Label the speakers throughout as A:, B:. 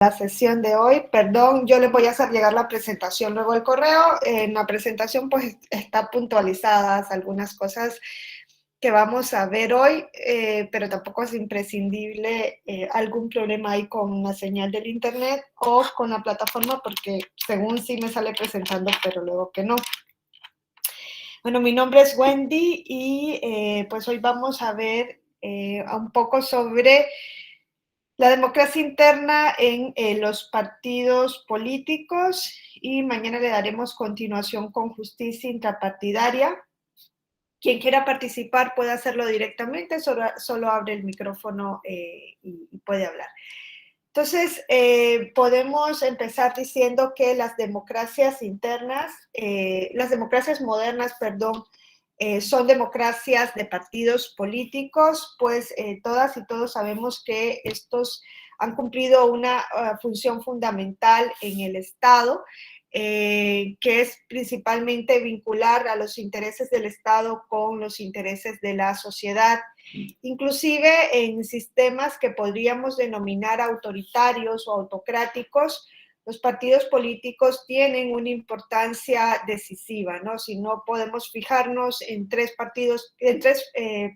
A: la sesión de hoy. Perdón, yo les voy a hacer llegar la presentación luego el correo. En la presentación pues está puntualizadas algunas cosas que vamos a ver hoy, pero tampoco es imprescindible algún problema ahí con la señal del internet o con la plataforma, porque según sí me sale presentando, pero luego que no. Bueno, mi nombre es Wendy y pues hoy vamos a ver un poco sobre la democracia interna en los partidos políticos, y mañana le daremos continuación con justicia intrapartidaria. Quien quiera participar puede hacerlo directamente, solo abre el micrófono y puede hablar. Entonces, podemos empezar diciendo que las democracias internas, las democracias modernas, perdón, son democracias de partidos políticos, pues todas y todos sabemos que estos han cumplido una función fundamental en el Estado, que es principalmente vincular a los intereses del Estado con los intereses de la sociedad. Inclusive en sistemas que podríamos denominar autoritarios o autocráticos, los partidos políticos tienen una importancia decisiva, ¿no? Si no, podemos fijarnos en tres partidos, en tres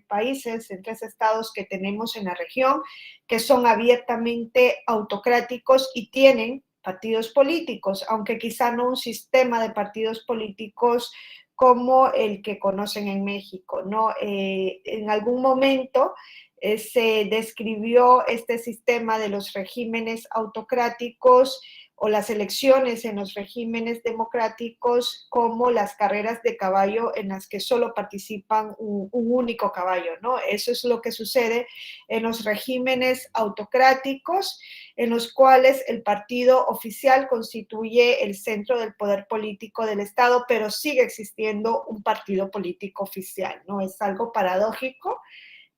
A: países, en tres estados que tenemos en la región, que son abiertamente autocráticos y tienen partidos políticos, aunque quizá no un sistema de partidos políticos como el que conocen en México, ¿no? En algún momento se describió este sistema de los regímenes autocráticos o las elecciones en los regímenes democráticos como las carreras de caballo en las que solo participan un único caballo, ¿no? Eso es lo que sucede en los regímenes autocráticos, en los cuales el partido oficial constituye el centro del poder político del Estado, pero sigue existiendo un partido político oficial, ¿no? Es algo paradójico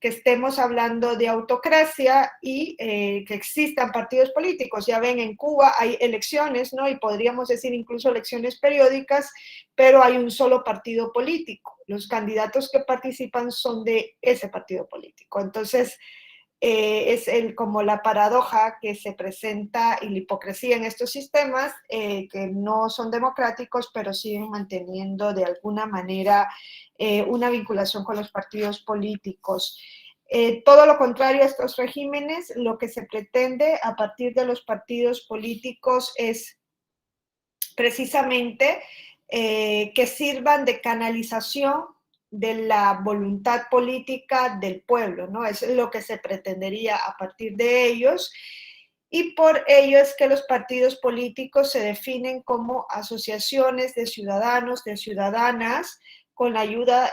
A: que estemos hablando de autocracia y que existan partidos políticos. Ya ven, en Cuba hay elecciones, ¿no? Y podríamos decir incluso elecciones periódicas, pero hay un solo partido político. Los candidatos que participan son de ese partido político. Entonces, como la paradoja que se presenta y la hipocresía en estos sistemas, que no son democráticos, pero siguen manteniendo de alguna manera una vinculación con los partidos políticos. Todo lo contrario a estos regímenes, lo que se pretende a partir de los partidos políticos es precisamente que sirvan de canalización de la voluntad política del pueblo, ¿no? Eso es lo que se pretendería a partir de ellos, y por ello es que los partidos políticos se definen como asociaciones de ciudadanos, de ciudadanas, con la ayuda,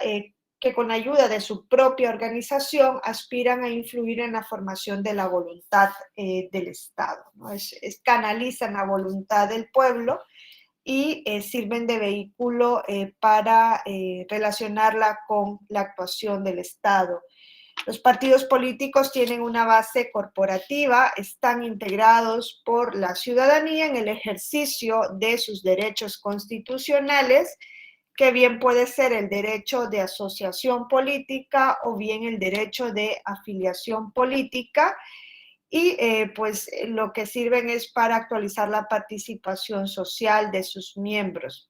A: que con ayuda de su propia organización aspiran a influir en la formación de la voluntad del Estado, ¿no? Canalizan la voluntad del pueblo y sirven de vehículo para relacionarla con la actuación del Estado. Los partidos políticos tienen una base corporativa, están integrados por la ciudadanía en el ejercicio de sus derechos constitucionales, que bien puede ser el derecho de asociación política o bien el derecho de afiliación política, y pues lo que sirven es para actualizar la participación social de sus miembros.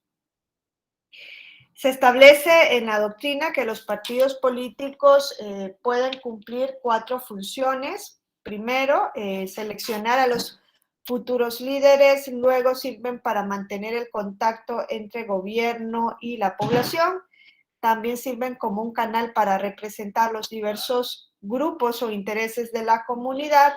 A: Se establece en la doctrina que los partidos políticos pueden cumplir 4 funciones. Primero, seleccionar a los futuros líderes, luego sirven para mantener el contacto entre gobierno y la población. También sirven como un canal para representar los diversos grupos o intereses de la comunidad,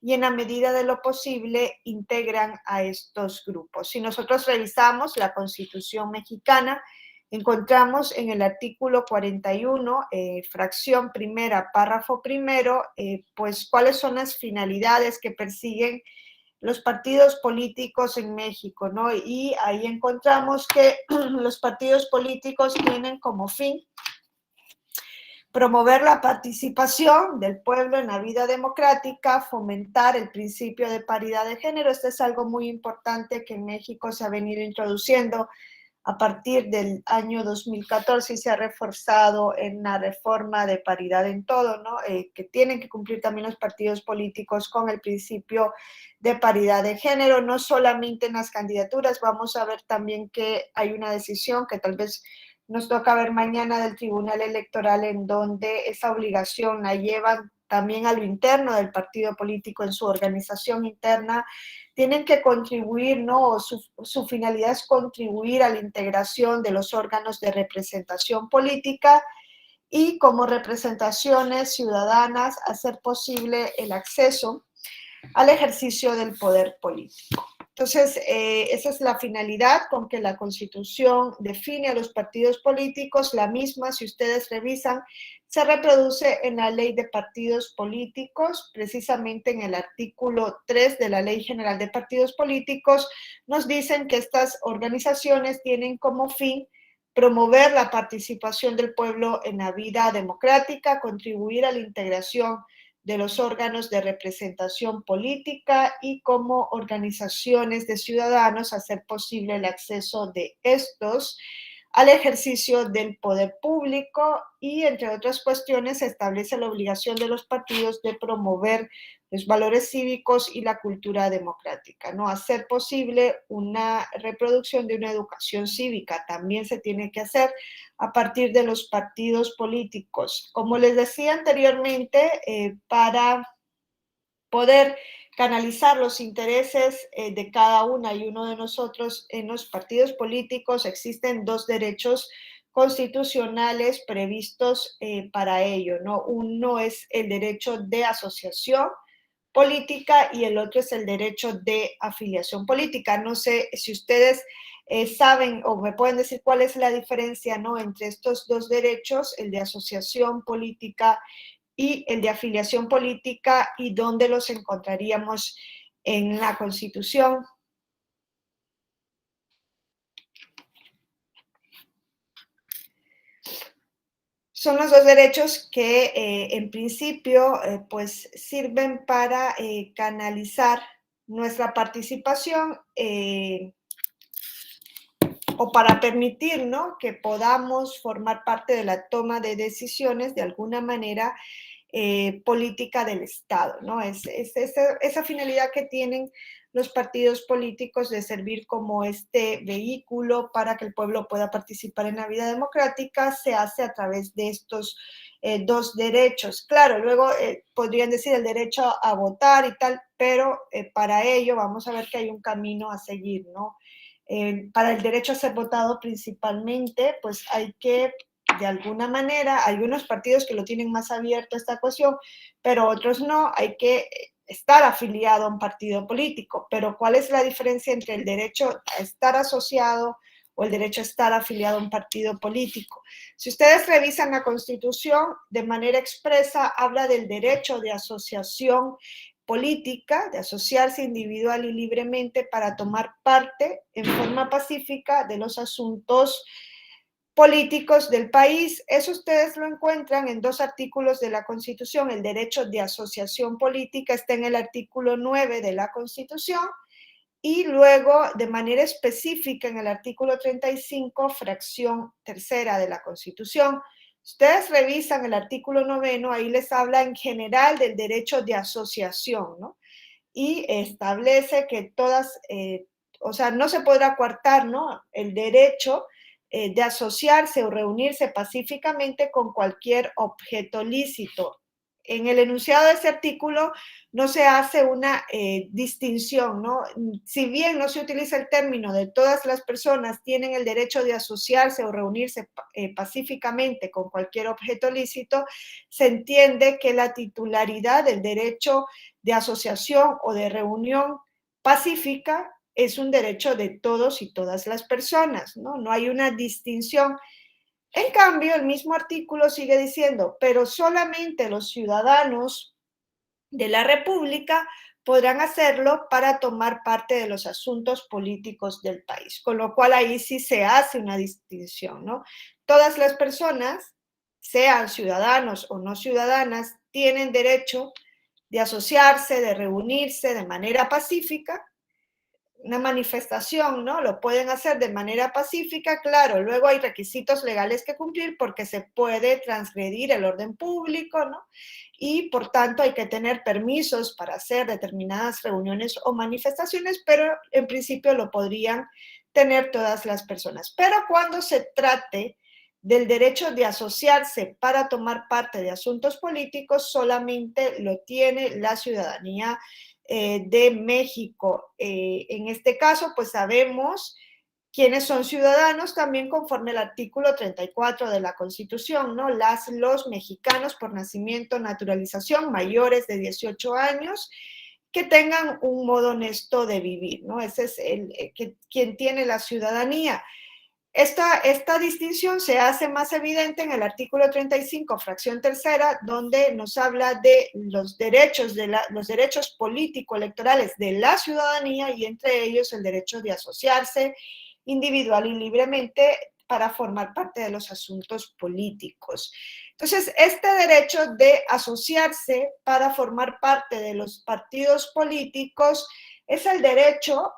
A: y en la medida de lo posible integran a estos grupos. Si nosotros revisamos la Constitución mexicana, encontramos en el artículo 41, fracción primera, párrafo primero, pues cuáles son las finalidades que persiguen los partidos políticos en México, ¿no? Y ahí encontramos que los partidos políticos tienen como fin promover la participación del pueblo en la vida democrática, fomentar el principio de paridad de género. Esto es algo muy importante que en México se ha venido introduciendo a partir del año 2014 y se ha reforzado en la reforma de paridad en todo, ¿no? Que tienen que cumplir también los partidos políticos con el principio de paridad de género, no solamente en las candidaturas. Vamos a ver también que hay una decisión que tal vez nos toca ver mañana del Tribunal Electoral, en donde esa obligación la llevan también a lo interno del partido político, en su organización interna. Tienen que contribuir, ¿no? Su finalidad es contribuir a la integración de los órganos de representación política y, como representaciones ciudadanas, hacer posible el acceso al ejercicio del poder político. Entonces, esa es la finalidad con que la Constitución define a los partidos políticos. La misma, si ustedes revisan, se reproduce en la Ley de Partidos Políticos, precisamente en el artículo 3 de la Ley General de Partidos Políticos. Nos dicen que estas organizaciones tienen como fin promover la participación del pueblo en la vida democrática, contribuir a la integración de los órganos de representación política y, como organizaciones de ciudadanos, hacer posible el acceso de estos al ejercicio del poder público y, entre otras cuestiones, establece la obligación de los partidos de promover los valores cívicos y la cultura democrática, ¿no? Hacer posible una reproducción de una educación cívica también se tiene que hacer a partir de los partidos políticos. Como les decía anteriormente, para poder canalizar los intereses de cada una y uno de nosotros en los partidos políticos, existen dos derechos constitucionales previstos para ello, ¿no? Uno es el derecho de asociación política y el otro es el derecho de afiliación política. No sé si ustedes saben o me pueden decir cuál es la diferencia, ¿no?, entre estos dos derechos, el de asociación política y el de afiliación política, y dónde los encontraríamos en la Constitución. Son los dos derechos que en principio pues sirven para canalizar nuestra participación o para permitir, ¿no?, que podamos formar parte de la toma de decisiones de alguna manera política del Estado, ¿no? Es esa finalidad que tienen los partidos políticos, de servir como este vehículo para que el pueblo pueda participar en la vida democrática, se hace a través de estos dos derechos. Claro, luego podrían decir el derecho a votar y tal, pero para ello vamos a ver que hay un camino a seguir, ¿no? Para el derecho a ser votado principalmente, pues hay que, de alguna manera, hay unos partidos que lo tienen más abierto esta cuestión, pero otros no, hay que estar afiliado a un partido político. Pero ¿cuál es la diferencia entre el derecho a estar asociado o el derecho a estar afiliado a un partido político? Si ustedes revisan la Constitución, de manera expresa habla del derecho de asociación política, de asociarse individual y libremente para tomar parte en forma pacífica de los asuntos políticos del país. Eso ustedes lo encuentran en dos artículos de la Constitución. El derecho de asociación política está en el artículo 9 de la Constitución, y luego, de manera específica, en el artículo 35, fracción tercera de la Constitución. Ustedes revisan el artículo 9, ahí les habla en general del derecho de asociación, ¿no? Y establece que todas, o sea, no se podrá coartar, ¿no?, el derecho de asociarse o reunirse pacíficamente con cualquier objeto lícito. En el enunciado de ese artículo no se hace una distinción, ¿no? Si bien no se utiliza el término de todas las personas tienen el derecho de asociarse o reunirse pacíficamente con cualquier objeto lícito, se entiende que la titularidad del derecho de asociación o de reunión pacífica es un derecho de todos y todas las personas, ¿no? No hay una distinción. En cambio, el mismo artículo sigue diciendo, pero solamente los ciudadanos de la República podrán hacerlo para tomar parte de los asuntos políticos del país, con lo cual ahí sí se hace una distinción, ¿no? Todas las personas, sean ciudadanos o no ciudadanas, tienen derecho de asociarse, de reunirse de manera pacífica, una manifestación, ¿no? Lo pueden hacer de manera pacífica, claro, luego hay requisitos legales que cumplir porque se puede transgredir el orden público, ¿no? Y por tanto hay que tener permisos para hacer determinadas reuniones o manifestaciones, pero en principio lo podrían tener todas las personas. Pero cuando se trate del derecho de asociarse para tomar parte de asuntos políticos, solamente lo tiene la ciudadanía de México. En este caso, pues sabemos quiénes son ciudadanos también conforme al artículo 34 de la Constitución, ¿no? Los mexicanos por nacimiento, naturalización, mayores de 18 años, que tengan un modo honesto de vivir, ¿no? Ese es quien tiene la ciudadanía. Esta distinción se hace más evidente en el artículo 35, fracción tercera, donde nos habla de los derechos político-electorales de la ciudadanía y entre ellos el derecho de asociarse individual y libremente para formar parte de los asuntos políticos. Entonces, este derecho de asociarse para formar parte de los partidos políticos es el derecho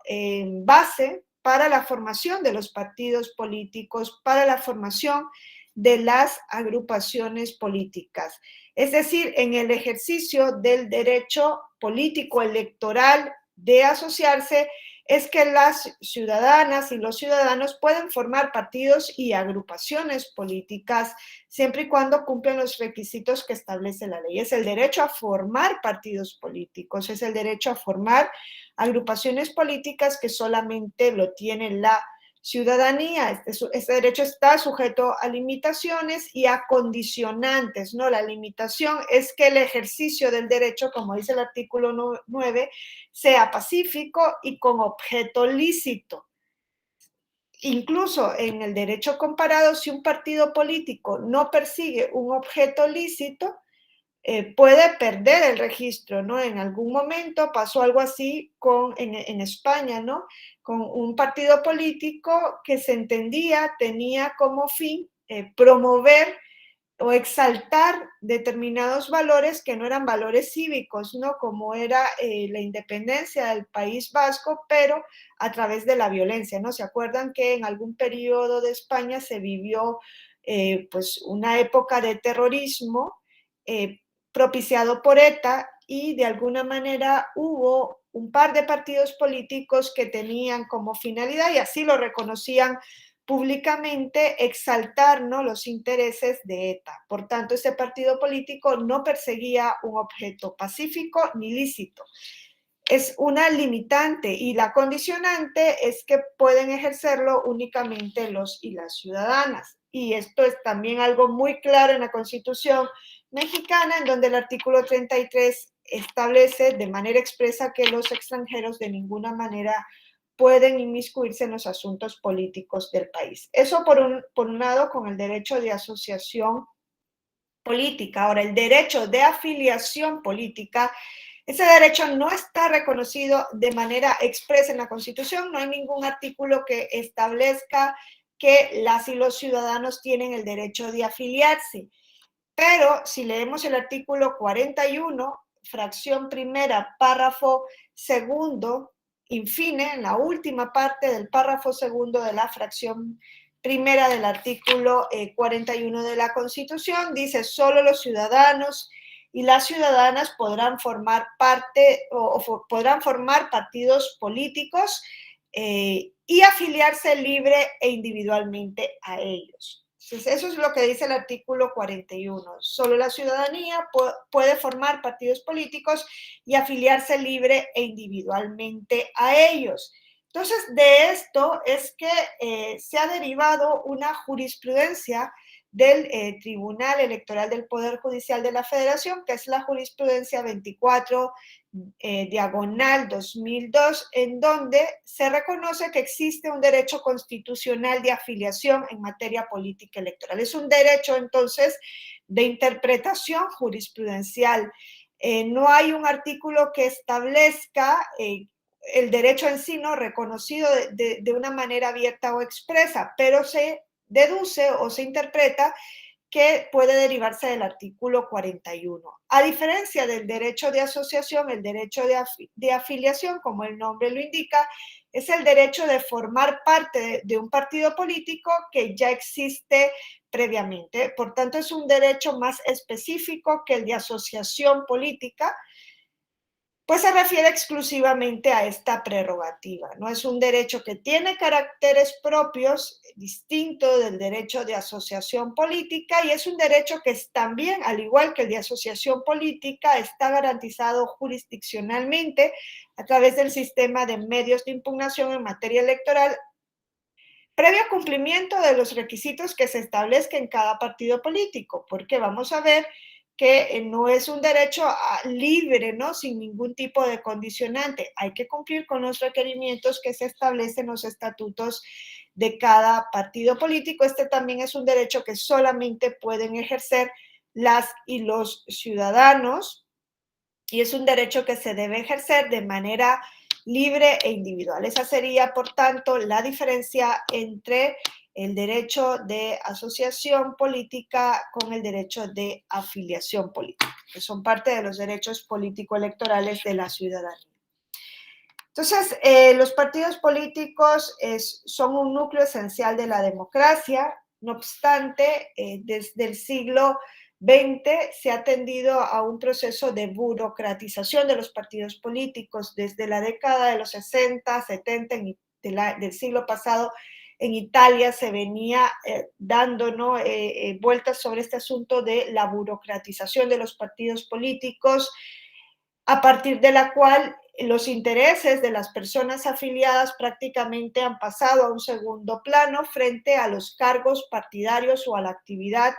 A: base para la formación de los partidos políticos, para la formación de las agrupaciones políticas. Es decir, en el ejercicio del derecho político electoral de asociarse, es que las ciudadanas y los ciudadanos pueden formar partidos y agrupaciones políticas siempre y cuando cumplen los requisitos que establece la ley. Es el derecho a formar partidos políticos, es el derecho a formar agrupaciones políticas que solamente lo tiene la ciudadanía. Este derecho está sujeto a limitaciones y a condicionantes, ¿no? La limitación es que el ejercicio del derecho, como dice el artículo 9, sea pacífico y con objeto lícito. Incluso en el derecho comparado, si un partido político no persigue un objeto lícito, puede perder el registro, ¿no? En algún momento pasó algo así en España, ¿no? Con un partido político que se entendía tenía como fin promover o exaltar determinados valores que no eran valores cívicos, ¿no? Como era la independencia del País Vasco, pero a través de la violencia, ¿no? ¿Se acuerdan que en algún periodo de España se vivió pues una época de terrorismo propiciado por ETA y de alguna manera hubo un par de partidos políticos que tenían como finalidad, y así lo reconocían públicamente, exaltar, ¿no?, los intereses de ETA. Por tanto, ese partido político no perseguía un objeto pacífico ni lícito. Es una limitante, y la condicionante es que pueden ejercerlo únicamente los y las ciudadanas. Y esto es también algo muy claro en la Constitución mexicana, en donde el artículo 33 establece de manera expresa que los extranjeros de ninguna manera pueden inmiscuirse en los asuntos políticos del país. Eso por un lado con el derecho de asociación política. Ahora, el derecho de afiliación política, ese derecho no está reconocido de manera expresa en la Constitución, no hay ningún artículo que establezca que las y los ciudadanos tienen el derecho de afiliarse. Pero si leemos el artículo 41, fracción primera, párrafo segundo, infine, en la última parte del párrafo segundo de la fracción primera del artículo 41 de la Constitución, dice: solo los ciudadanos y las ciudadanas podrán formar parte o podrán formar partidos políticos y afiliarse libre e individualmente a ellos. Entonces, eso es lo que dice el artículo 41. Solo la ciudadanía puede formar partidos políticos y afiliarse libre e individualmente a ellos. Entonces, de esto es que se ha derivado una jurisprudencia del Tribunal Electoral del Poder Judicial de la Federación, que es la jurisprudencia 24 diagonal 2002, en donde se reconoce que existe un derecho constitucional de afiliación en materia política electoral. Es un derecho, entonces, de interpretación jurisprudencial. No hay un artículo que establezca el derecho en sí, no reconocido de una manera abierta o expresa, pero se deduce o se interpreta que puede derivarse del artículo 41. A diferencia del derecho de asociación, el derecho de afiliación, como el nombre lo indica, es el derecho de formar parte de un partido político que ya existe previamente. Por tanto, es un derecho más específico que el de asociación política, pues se refiere exclusivamente a esta prerrogativa, ¿no? Es un derecho que tiene caracteres propios, distinto del derecho de asociación política, y es un derecho que es también, al igual que el de asociación política, está garantizado jurisdiccionalmente a través del sistema de medios de impugnación en materia electoral, previo cumplimiento de los requisitos que se establezca en cada partido político, porque vamos a ver que no es un derecho libre, ¿no? Sin ningún tipo de condicionante. Hay que cumplir con los requerimientos que se establecen en los estatutos de cada partido político. Este también es un derecho que solamente pueden ejercer las y los ciudadanos, y es un derecho que se debe ejercer de manera libre e individual. Esa sería, por tanto, la diferencia entre el derecho de asociación política con el derecho de afiliación política, que son parte de los derechos político-electorales de la ciudadanía. Entonces, los partidos políticos son un núcleo esencial de la democracia. No obstante, desde el siglo XX se ha tendido a un proceso de burocratización de los partidos políticos. Desde la década de los 60, 70 del siglo pasado, en Italia se venía dando, ¿no? Vueltas sobre este asunto de la burocratización de los partidos políticos, a partir de la cual los intereses de las personas afiliadas prácticamente han pasado a un segundo plano frente a los cargos partidarios o a la actividad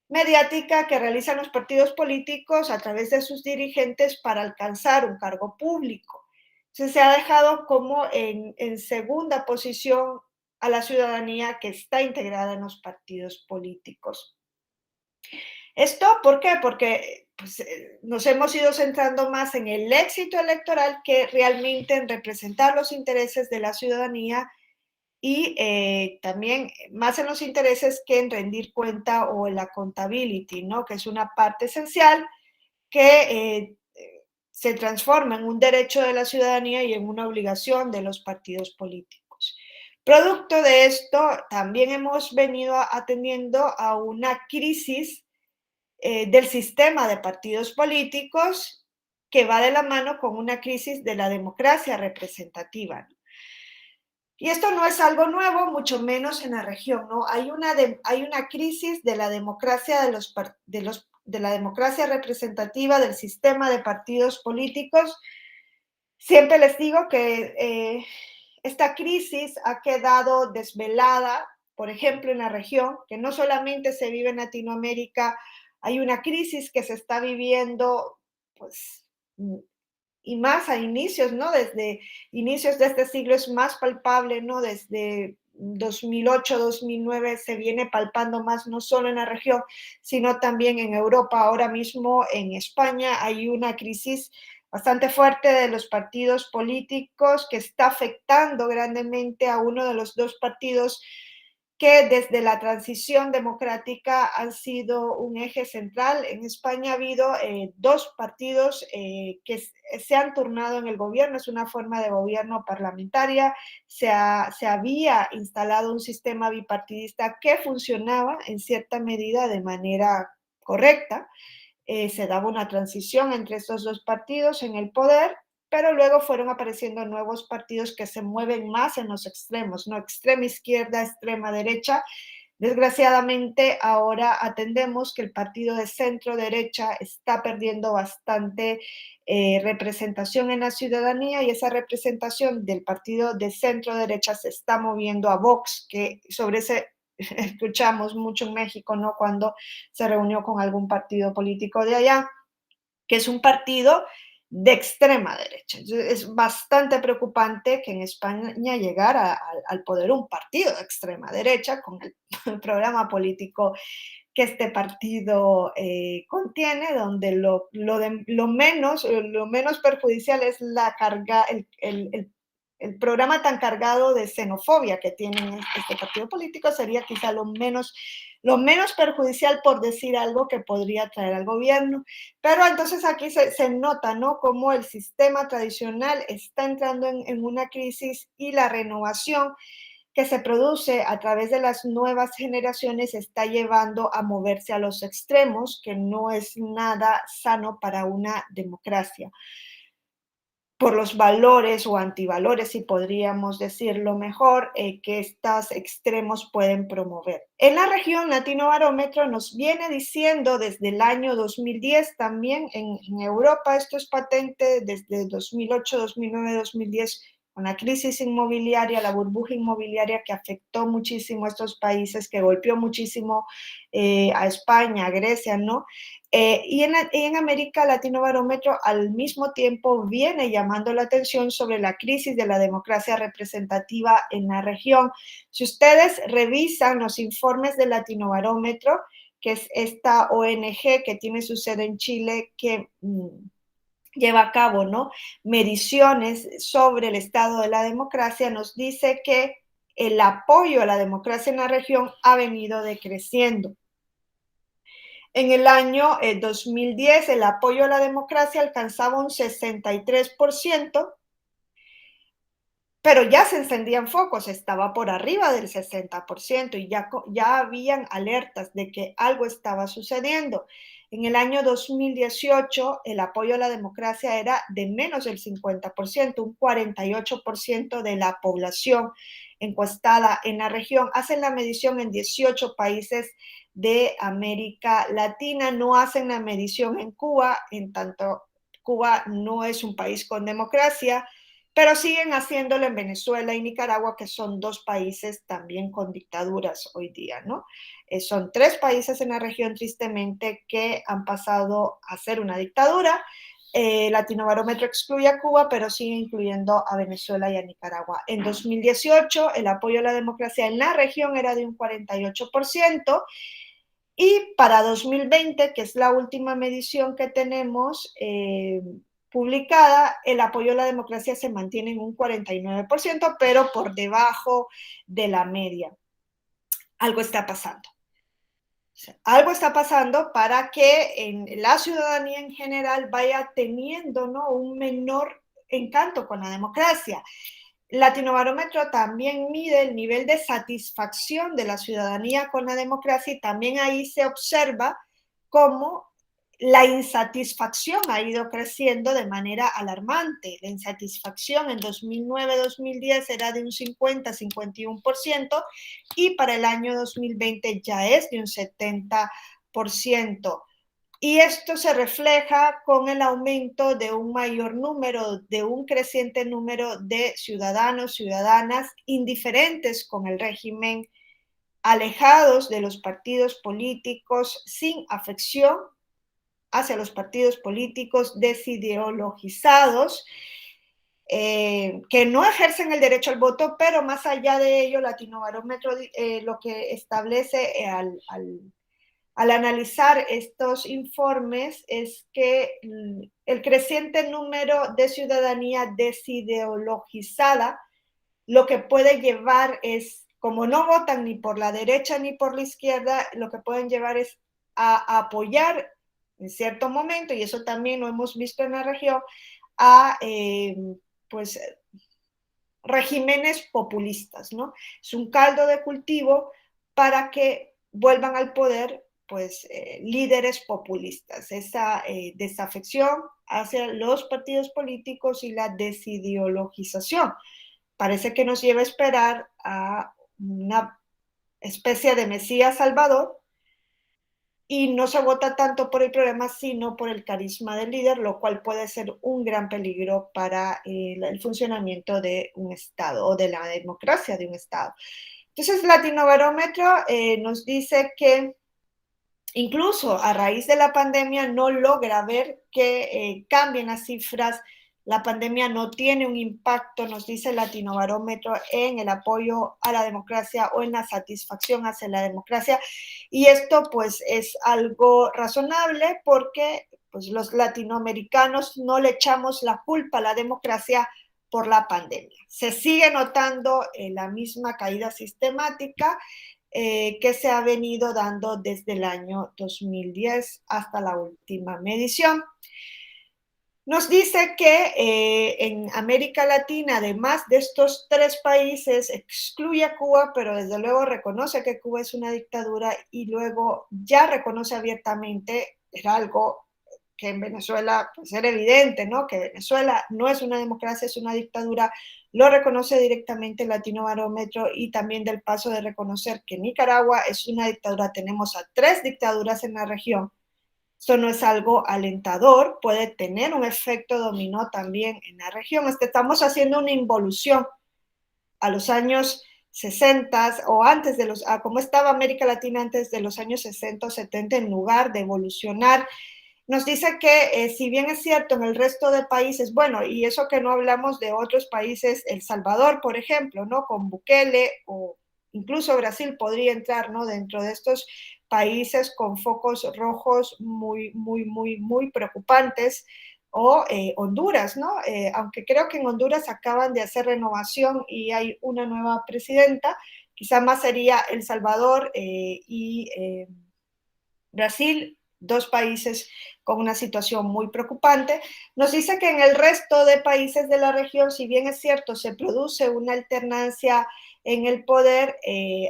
A: mediática que realizan los partidos políticos a través de sus dirigentes para alcanzar un cargo público. Entonces se ha dejado como en segunda posición a la ciudadanía que está integrada en los partidos políticos. ¿Esto por qué? Porque pues, nos hemos ido centrando más en el éxito electoral que realmente en representar los intereses de la ciudadanía, y también más en los intereses que en rendir cuenta o en la accountability, ¿no? Que es una parte esencial que se transforma en un derecho de la ciudadanía y en una obligación de los partidos políticos. Producto de esto, también hemos venido atendiendo a una crisis del sistema de partidos políticos que va de la mano con una crisis de la democracia representativa. Y esto no es algo nuevo, mucho menos en la región, ¿no? Hay una crisis de la democracia de la democracia representativa del sistema de partidos políticos. Siempre les digo que esta crisis ha quedado desvelada, por ejemplo, en la región, que no solamente se vive en Latinoamérica, hay una crisis que se está viviendo, pues, y más a inicios, ¿no? Desde inicios de este siglo es más palpable, ¿no? Desde 2008, 2009 se viene palpando más, no solo en la región, sino también en Europa. Ahora mismo en España hay una crisis bastante fuerte de los partidos políticos que está afectando grandemente a uno de los dos partidos que desde la transición democrática han sido un eje central. En España ha habido dos partidos que se han turnado en el gobierno, es una forma de gobierno parlamentaria. Se había instalado un sistema bipartidista que funcionaba en cierta medida de manera correcta. Se daba una transición entre estos dos partidos en el poder, pero luego fueron apareciendo nuevos partidos que se mueven más en los extremos, ¿no? Extrema izquierda, extrema derecha. Desgraciadamente, ahora atendemos que el partido de centro derecha está perdiendo bastante representación en la ciudadanía, y esa representación del partido de centro derecha se está moviendo a Vox, que sobre ese escuchamos mucho en México, ¿no? Cuando se reunió con algún partido político de allá, que es un partido de extrema derecha. Es bastante preocupante que en España llegara al poder un partido de extrema derecha con el programa político que este partido contiene, donde lo menos perjudicial es la carga, el el programa tan cargado de xenofobia que tienen este partido político sería quizá lo menos perjudicial, por decir algo, que podría traer al gobierno. Pero entonces aquí se nota, ¿no?, cómo el sistema tradicional está entrando en una crisis y la renovación que se produce a través de las nuevas generaciones está llevando a moverse a los extremos, que no es nada sano para una democracia, por los valores o antivalores, si podríamos decirlo mejor, que estos extremos pueden promover. En la región, Latino Barómetro nos viene diciendo desde el año 2010, también en Europa, esto es patente desde 2008, 2009, 2010, con la crisis inmobiliaria, la burbuja inmobiliaria que afectó muchísimo a estos países, que golpeó muchísimo a España, a Grecia, ¿no? Y en América Latino Barómetro al mismo tiempo viene llamando la atención sobre la crisis de la democracia representativa en la región. Si ustedes revisan los informes de Latino Barómetro, que es esta ONG que tiene su sede en Chile, que lleva a cabo, ¿no?, mediciones sobre el estado de la democracia, nos dice que el apoyo a la democracia en la región ha venido decreciendo. En el año 2010, el apoyo a la democracia alcanzaba un 63%, pero ya se encendían focos, estaba por arriba del 60% y ya habían alertas de que algo estaba sucediendo. En el año 2018, el apoyo a la democracia era de menos del 50%, un 48% de la población encuestada en la región. Hacen la medición en 18 países de América Latina, no hacen la medición en Cuba, en tanto Cuba no es un país con democracia, pero siguen haciéndolo en Venezuela y Nicaragua, que son dos países también con dictaduras hoy día, ¿no? Son tres países en la región, tristemente, que han pasado a ser una dictadura. Latino Barómetro excluye a Cuba, pero sigue incluyendo a Venezuela y a Nicaragua. En 2018, el apoyo a la democracia en la región era de un 48%, y para 2020, que es la última medición que tenemos publicada, el apoyo a la democracia se mantiene en un 49%, pero por debajo de la media. Algo está pasando. Algo está pasando para que en la ciudadanía en general vaya teniendo, ¿no?, un menor encanto con la democracia. Latinobarómetro también mide el nivel de satisfacción de la ciudadanía con la democracia y también ahí se observa cómo la insatisfacción ha ido creciendo de manera alarmante. La insatisfacción en 2009-2010 era de un 50-51% y para el año 2020 ya es de un 70%. Y esto se refleja con el aumento de un mayor número, de un creciente número de ciudadanos, ciudadanas indiferentes con el régimen, alejados de los partidos políticos, sin afección hacia los partidos políticos, desideologizados, que no ejercen el derecho al voto, pero más allá de ello, Latinobarómetro lo que establece al analizar estos informes es que el creciente número de ciudadanía desideologizada lo que puede llevar es, como no votan ni por la derecha ni por la izquierda, lo que pueden llevar es a apoyar en cierto momento, y eso también lo hemos visto en la región, a pues regímenes populistas, ¿no? Es un caldo de cultivo para que vuelvan al poder pues líderes populistas, esa desafección hacia los partidos políticos y la desideologización. Parece que nos lleva a esperar a una especie de Mesías Salvador y no se vota tanto por el problema, sino por el carisma del líder, lo cual puede ser un gran peligro para el funcionamiento de un Estado o de la democracia de un Estado. Entonces, Latinobarómetro nos dice que incluso a raíz de la pandemia no logra ver que cambien las cifras. La pandemia no tiene un impacto, nos dice Latinobarómetro, en el apoyo a la democracia o en la satisfacción hacia la democracia. Y esto pues es algo razonable porque pues, los latinoamericanos no le echamos la culpa a la democracia por la pandemia. Se sigue notando la misma caída sistemática que se ha venido dando desde el año 2010 hasta la última medición. Nos dice que en América Latina, además de estos 3 países, excluye a Cuba, pero desde luego reconoce que Cuba es una dictadura y luego ya reconoce abiertamente, era algo que en Venezuela pues era evidente, ¿no? Que Venezuela no es una democracia, es una dictadura, lo reconoce directamente el Latinobarómetro y también del paso de reconocer que Nicaragua es una dictadura. Tenemos a 3 dictaduras en la región. Esto no es algo alentador, puede tener un efecto dominó también en la región. Estamos haciendo una involución a los años 60 o antes de a cómo estaba América Latina antes de los años 60 o 70 en lugar de evolucionar. Nos dice que si bien es cierto en el resto de países, bueno, y eso que no hablamos de otros países, El Salvador, por ejemplo, ¿no? Con Bukele o incluso Brasil podría entrar, ¿no? Dentro de estos países con focos rojos muy preocupantes, o Honduras, ¿no? Aunque creo que en Honduras acaban de hacer renovación y hay una nueva presidenta, quizá más sería El Salvador y Brasil, 2 países con una situación muy preocupante. Nos dice que en el resto de países de la región, si bien es cierto, se produce una alternancia en el poder,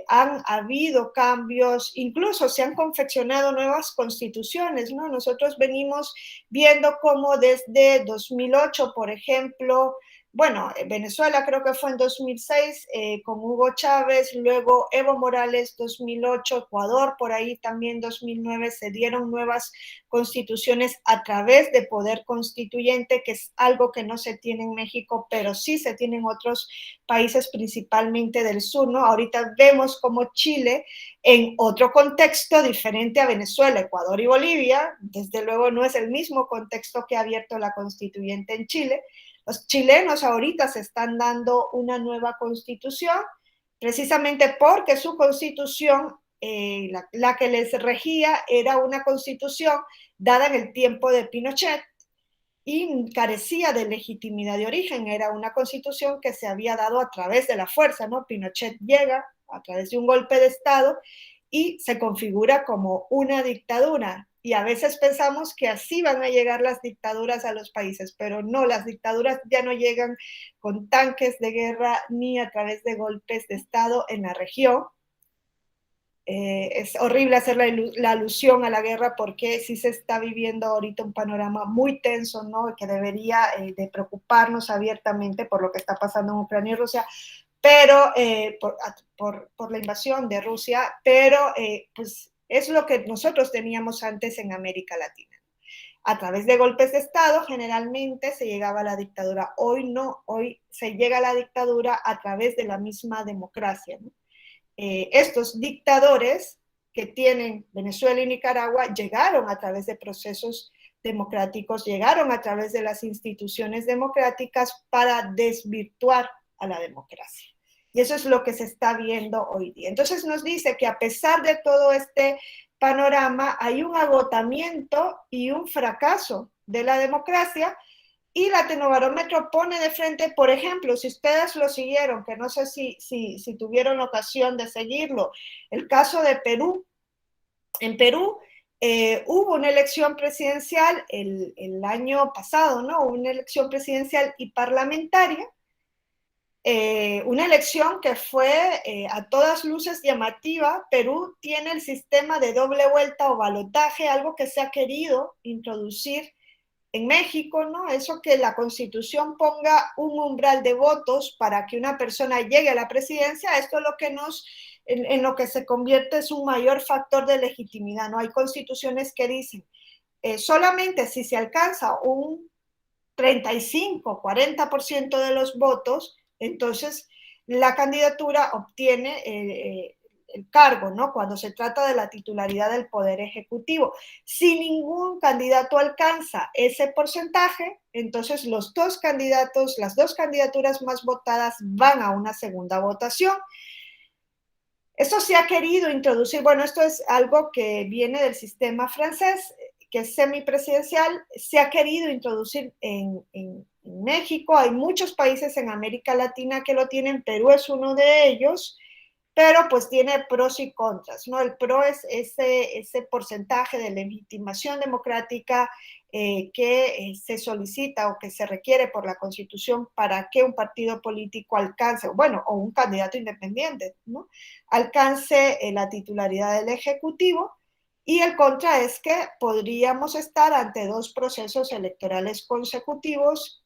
A: han habido cambios, incluso se han confeccionado nuevas constituciones, ¿no? Nosotros venimos viendo cómo desde 2008, por ejemplo, bueno, Venezuela creo que fue en 2006 con Hugo Chávez, luego Evo Morales 2008, Ecuador por ahí también 2009, se dieron nuevas constituciones a través de poder constituyente, que es algo que no se tiene en México, pero sí se tiene en otros países, principalmente del sur, ¿no? Ahorita vemos como Chile, en otro contexto diferente a Venezuela, Ecuador y Bolivia, desde luego no es el mismo contexto que ha abierto la constituyente en Chile. Los chilenos ahorita se están dando una nueva constitución, precisamente porque su constitución, la que les regía, era una constitución dada en el tiempo de Pinochet y carecía de legitimidad de origen. Era una constitución que se había dado a través de la fuerza, ¿no? Pinochet llega a través de un golpe de Estado y se configura como una dictadura. Y a veces pensamos que así van a llegar las dictaduras a los países, pero no, las dictaduras ya no llegan con tanques de guerra ni a través de golpes de Estado en la región. Es horrible hacer la alusión a la guerra porque sí se está viviendo ahorita un panorama muy tenso, ¿no? Que debería de preocuparnos abiertamente por lo que está pasando en Ucrania y Rusia, pero por la invasión de Rusia, pero pues es lo que nosotros teníamos antes en América Latina. A través de golpes de Estado generalmente se llegaba a la dictadura. Hoy no, hoy se llega a la dictadura a través de la misma democracia, ¿no? Estos dictadores que tienen Venezuela y Nicaragua llegaron a través de procesos democráticos, llegaron a través de las instituciones democráticas para desvirtuar a la democracia. Y eso es lo que se está viendo hoy día. Entonces nos dice que a pesar de todo este panorama, hay un agotamiento y un fracaso de la democracia. Y Latinobarómetro pone de frente, por ejemplo, si ustedes lo siguieron, que no sé si tuvieron ocasión de seguirlo, el caso de Perú. En Perú hubo una elección presidencial el año pasado, ¿no? Una elección presidencial y parlamentaria, una elección que fue a todas luces llamativa. Perú tiene el sistema de doble vuelta o balotaje, algo que se ha querido introducir en México, ¿no? Eso que la Constitución ponga un umbral de votos para que una persona llegue a la presidencia, esto es lo que en lo que se convierte es un mayor factor de legitimidad, ¿no? Hay constituciones que dicen, solamente si se alcanza un 35, 40% de los votos, entonces la candidatura obtiene el cargo, ¿no? Cuando se trata de la titularidad del Poder Ejecutivo. Si ningún candidato alcanza ese porcentaje, entonces los dos candidatos, las dos candidaturas más votadas van a una segunda votación. Esto se ha querido introducir, bueno, esto es algo que viene del sistema francés, que es semipresidencial, se ha querido introducir en en México, hay muchos países en América Latina que lo tienen, Perú es uno de ellos, pero pues tiene pros y contras, ¿no? El pro es ese porcentaje de legitimación democrática que se solicita o que se requiere por la Constitución para que un partido político alcance, bueno, o un candidato independiente, ¿no? Alcance la titularidad del Ejecutivo. Y el contra es que podríamos estar ante dos procesos electorales consecutivos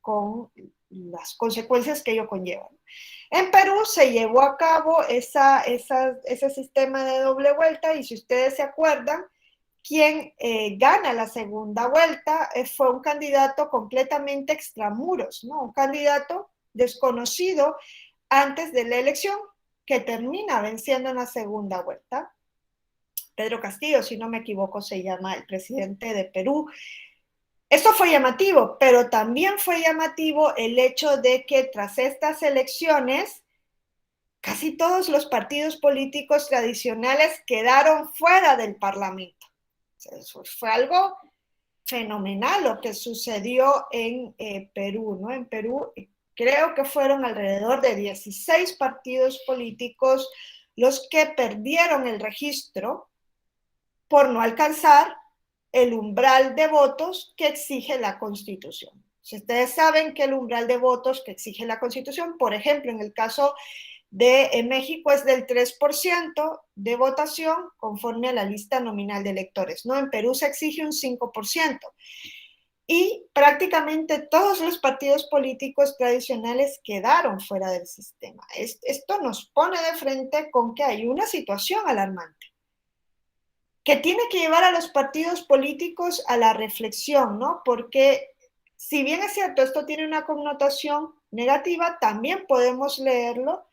A: con las consecuencias que ello conlleva. En Perú se llevó a cabo ese sistema de doble vuelta y si ustedes se acuerdan, quien gana la segunda vuelta fue un candidato completamente extramuros, ¿no? Un candidato desconocido antes de la elección que termina venciendo en la segunda vuelta. Pedro Castillo, si no me equivoco, se llama el presidente de Perú. Esto fue llamativo, pero también fue llamativo el hecho de que tras estas elecciones casi todos los partidos políticos tradicionales quedaron fuera del Parlamento. Eso fue algo fenomenal lo que sucedió en Perú, ¿no? En Perú creo que fueron alrededor de 16 partidos políticos los que perdieron el registro por no alcanzar el umbral de votos que exige la Constitución. Si ustedes saben que el umbral de votos que exige la Constitución, por ejemplo, en el caso de México es del 3% de votación conforme a la lista nominal de electores, ¿no? En Perú se exige un 5%. Y prácticamente todos los partidos políticos tradicionales quedaron fuera del sistema. Esto nos pone de frente con que hay una situación alarmante que tiene que llevar a los partidos políticos a la reflexión, ¿no? Porque si bien es cierto, esto tiene una connotación negativa, también podemos leerlo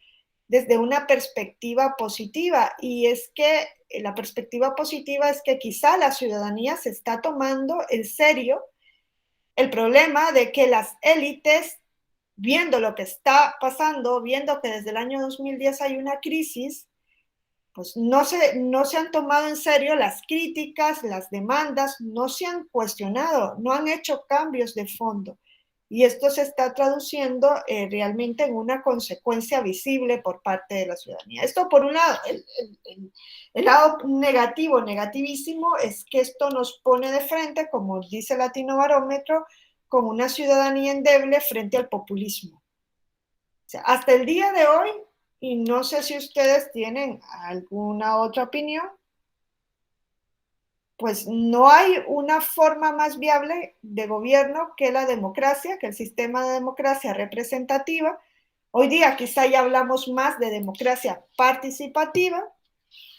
A: desde una perspectiva positiva, y es que la perspectiva positiva es que quizá la ciudadanía se está tomando en serio el problema de que las élites, viendo lo que está pasando, viendo que desde el año 2010 hay una crisis, pues no se han tomado en serio las críticas, las demandas, no se han cuestionado, no han hecho cambios de fondo. Y esto se está traduciendo realmente en una consecuencia visible por parte de la ciudadanía. Esto por un lado. El lado negativo, negativísimo, es que esto nos pone de frente, como dice el Latino Barómetro, con una ciudadanía endeble frente al populismo. O sea, hasta el día de hoy, y no sé si ustedes tienen alguna otra opinión, pues no hay una forma más viable de gobierno que la democracia, que el sistema de democracia representativa. Hoy día quizá ya hablamos más de democracia participativa,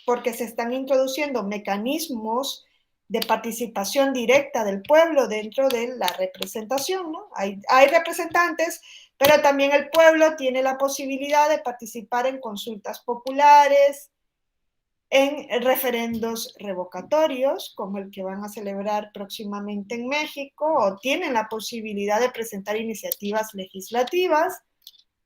A: porque se están introduciendo mecanismos de participación directa del pueblo dentro de la representación, ¿no? Hay representantes, pero también el pueblo tiene la posibilidad de participar en consultas populares, en referendos revocatorios, como el que van a celebrar próximamente en México, o tienen la posibilidad de presentar iniciativas legislativas,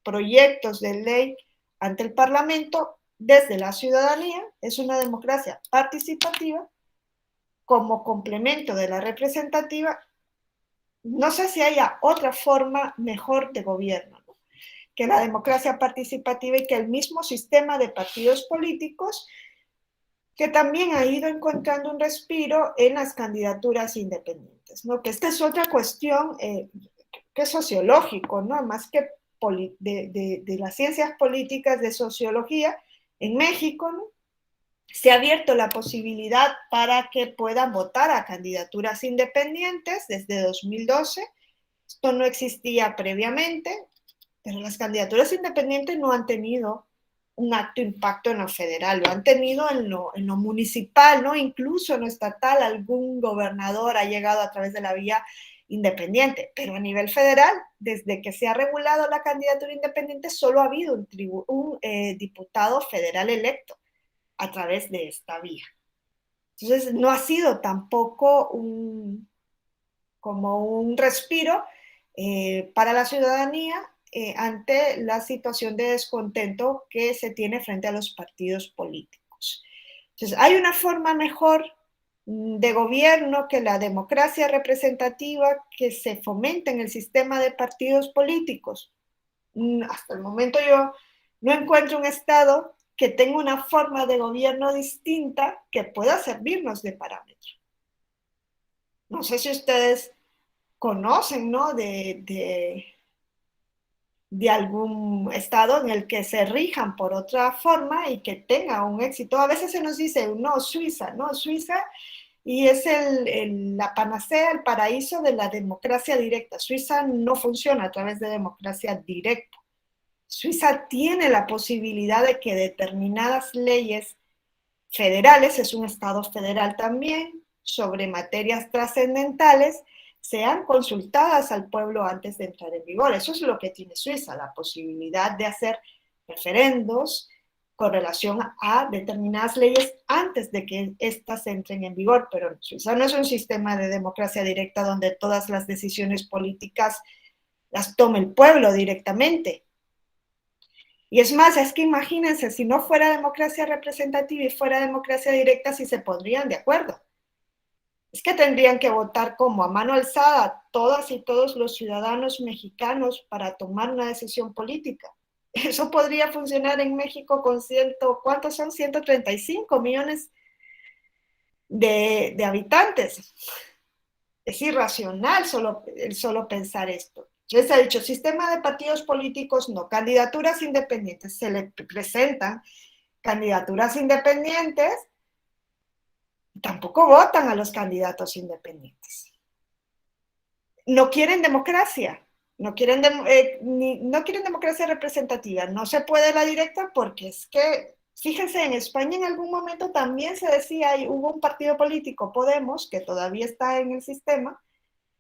A: proyectos de ley ante el Parlamento desde la ciudadanía. Es una democracia participativa como complemento de la representativa. No sé si haya otra forma mejor de gobierno, ¿no?, que la democracia participativa y que el mismo sistema de partidos políticos, que también ha ido encontrando un respiro en las candidaturas independientes, ¿no? Que esta es otra cuestión que es sociológico, ¿no? Más que de las ciencias políticas, de sociología. En México, ¿no?, se ha abierto la posibilidad para que puedan votar a candidaturas independientes desde 2012. Esto no existía previamente, pero las candidaturas independientes no han tenido un acto impacto en lo federal, lo han tenido en lo municipal, ¿no? Incluso en lo estatal, algún gobernador ha llegado a través de la vía independiente, pero a nivel federal, desde que se ha regulado la candidatura independiente, solo ha habido un diputado federal electo a través de esta vía. Entonces, no ha sido tampoco como un respiro para la ciudadanía ante la situación de descontento que se tiene frente a los partidos políticos. Entonces, ¿hay una forma mejor de gobierno, que la democracia representativa que se fomenta en el sistema de partidos políticos. Hasta el momento yo no encuentro un Estado que tenga una forma de gobierno distinta que pueda servirnos de parámetro. No sé si ustedes conocen, ¿no? De algún estado en el que se rijan por otra forma y que tenga un éxito. A veces se nos dice, no, Suiza, no, Suiza, y es la panacea, el paraíso de la democracia directa. Suiza no funciona a través de democracia directa. Suiza tiene la posibilidad de que determinadas leyes federales, es un estado federal también, sobre materias trascendentales, sean consultadas al pueblo antes de entrar en vigor. Eso es lo que tiene Suiza, la posibilidad de hacer referendos con relación a determinadas leyes antes de que éstas entren en vigor. Pero Suiza no es un sistema de democracia directa donde todas las decisiones políticas las tome el pueblo directamente. Y es más, es que imagínense, si no fuera democracia representativa y fuera democracia directa, si se pondrían de acuerdo. Es que tendrían que votar como a mano alzada todas y todos los ciudadanos mexicanos para tomar una decisión política. Eso podría funcionar en México con ¿cuántos son? 135 millones de habitantes. Es irracional solo pensar esto. Les ha dicho, sistema de partidos políticos, no, candidaturas independientes. Se le presentan candidaturas independientes, tampoco votan a los candidatos independientes. No quieren democracia, no quieren, no quieren democracia representativa, no se puede la directa porque es que, fíjense, en España en algún momento también se decía, y hubo un partido político, Podemos, que todavía está en el sistema,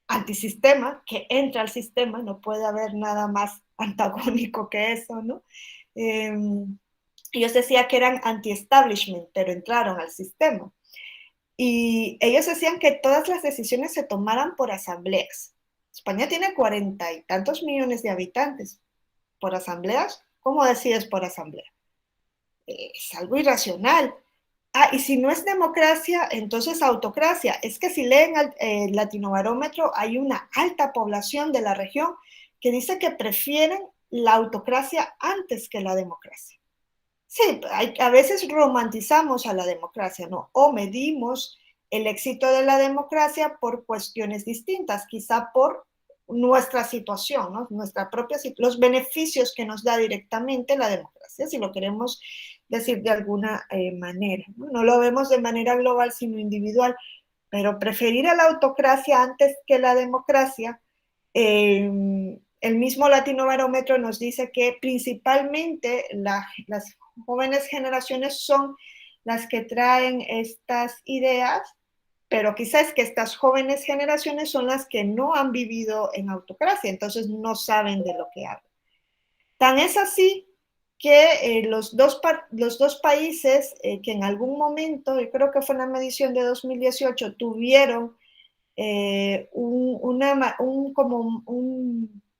A: antisistema, que entra al sistema, no puede haber nada más antagónico que eso, ¿no? Ellos decían que eran anti-establishment, pero entraron al sistema. Y ellos decían que todas las decisiones se tomaran por asambleas. España tiene 40 y tantos millones de habitantes. ¿Por asambleas? ¿Cómo decides por asamblea? Es algo irracional. Y si no es democracia, entonces autocracia. Es que si leen el Latinobarómetro, hay una alta población de la región que dice que prefieren la autocracia antes que la democracia. Sí, a veces romantizamos a la democracia, ¿no? O medimos el éxito de la democracia por cuestiones distintas, quizá por nuestra situación, ¿no? Nuestra propia situación, los beneficios que nos da directamente la democracia, si lo queremos decir de alguna manera, ¿no? No lo vemos de manera global, sino individual, pero preferir a la autocracia antes que la democracia, el mismo Latinobarómetro nos dice que principalmente las jóvenes generaciones son las que traen estas ideas, pero quizás que estas jóvenes generaciones son las que no han vivido en autocracia, entonces no saben de lo que hablan. Tan es así que los dos países que en algún momento, yo creo que fue en la medición de 2018, tuvieron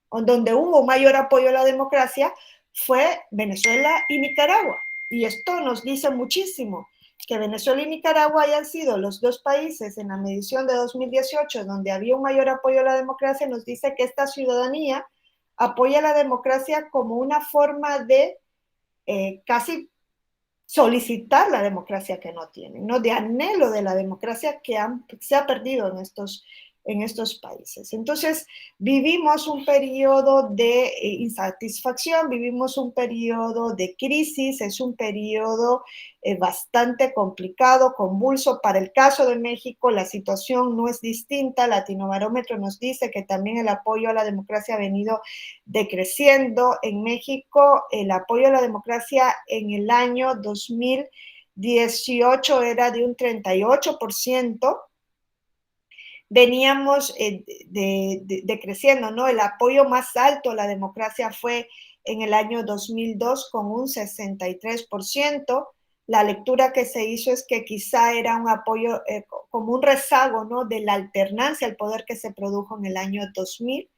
A: donde hubo mayor apoyo a la democracia, fue Venezuela y Nicaragua. Y esto nos dice muchísimo, que Venezuela y Nicaragua hayan sido los dos países en la medición de 2018 donde había un mayor apoyo a la democracia, nos dice que esta ciudadanía apoya la democracia como una forma de casi solicitar la democracia que no tienen, ¿no? De anhelo de la democracia que se ha perdido en estos países. Entonces, vivimos un periodo de insatisfacción, vivimos un periodo de crisis, es un periodo bastante complicado, convulso. Para el caso de México, la situación no es distinta. Latinobarómetro nos dice que también el apoyo a la democracia ha venido decreciendo. En México, el apoyo a la democracia en el año 2018 era de un 38%. Veníamos decreciendo, ¿no? El apoyo más alto a la democracia fue en el año 2002 con un 63%. La lectura que se hizo es que quizá era un apoyo como un rezago, ¿no? De la alternancia al poder que se produjo en el año 2000.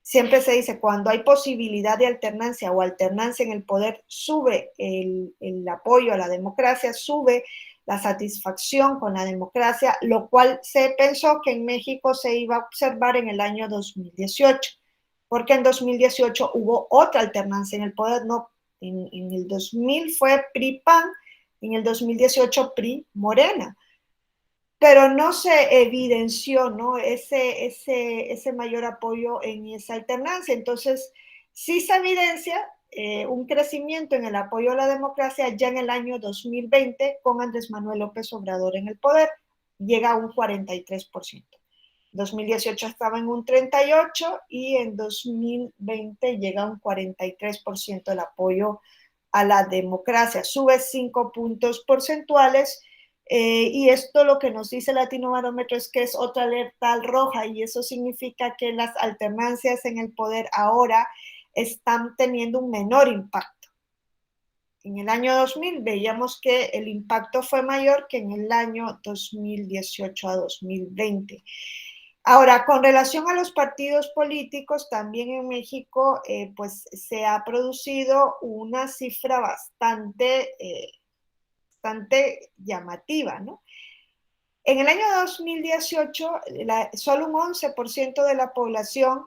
A: Siempre se dice, cuando hay posibilidad de alternancia o alternancia en el poder, sube el apoyo a la democracia, sube la satisfacción con la democracia, lo cual se pensó que en México se iba a observar en el año 2018, porque en 2018 hubo otra alternancia en el poder, no, en el 2000 fue PRI-PAN, en el 2018 PRI-Morena, pero no se evidenció, ¿no?, ese mayor apoyo en esa alternancia. Entonces, sí se evidencia un crecimiento en el apoyo a la democracia ya en el año 2020 con Andrés Manuel López Obrador en el poder, llega a un 43%. 2018 estaba en un 38% y en 2020 llega a un 43% el apoyo a la democracia, sube 5 puntos porcentuales. Y esto lo que nos dice el Latinobarómetro es que es otra alerta roja, y eso significa que las alternancias en el poder ahora están teniendo un menor impacto. En el año 2000 veíamos que el impacto fue mayor que en el año 2018 a 2020. Ahora, con relación a los partidos políticos, también en México pues se ha producido una cifra bastante llamativa, ¿no? En el año 2018, solo un 11% de la población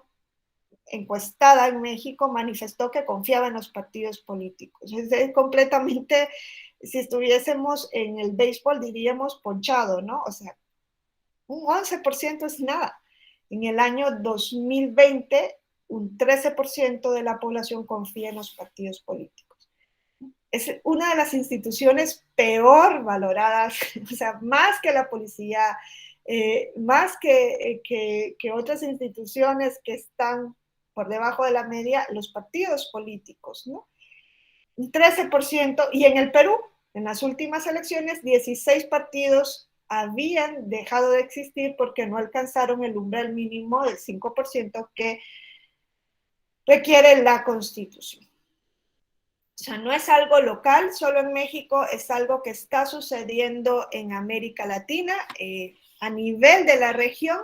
A: encuestada en México manifestó que confiaba en los partidos políticos. Es completamente, si estuviésemos en el béisbol, diríamos ponchado, ¿no? O sea, un 11% es nada. En el año 2020, un 13% de la población confía en los partidos políticos. Es una de las instituciones peor valoradas, o sea, más que la policía, más que otras instituciones que están por debajo de la media, los partidos políticos, ¿no? Un 13%, y en el Perú, en las últimas elecciones, 16 partidos habían dejado de existir porque no alcanzaron el umbral mínimo del 5% que requiere la Constitución. O sea, no es algo local, solo en México, es algo que está sucediendo en América Latina. A nivel de la región,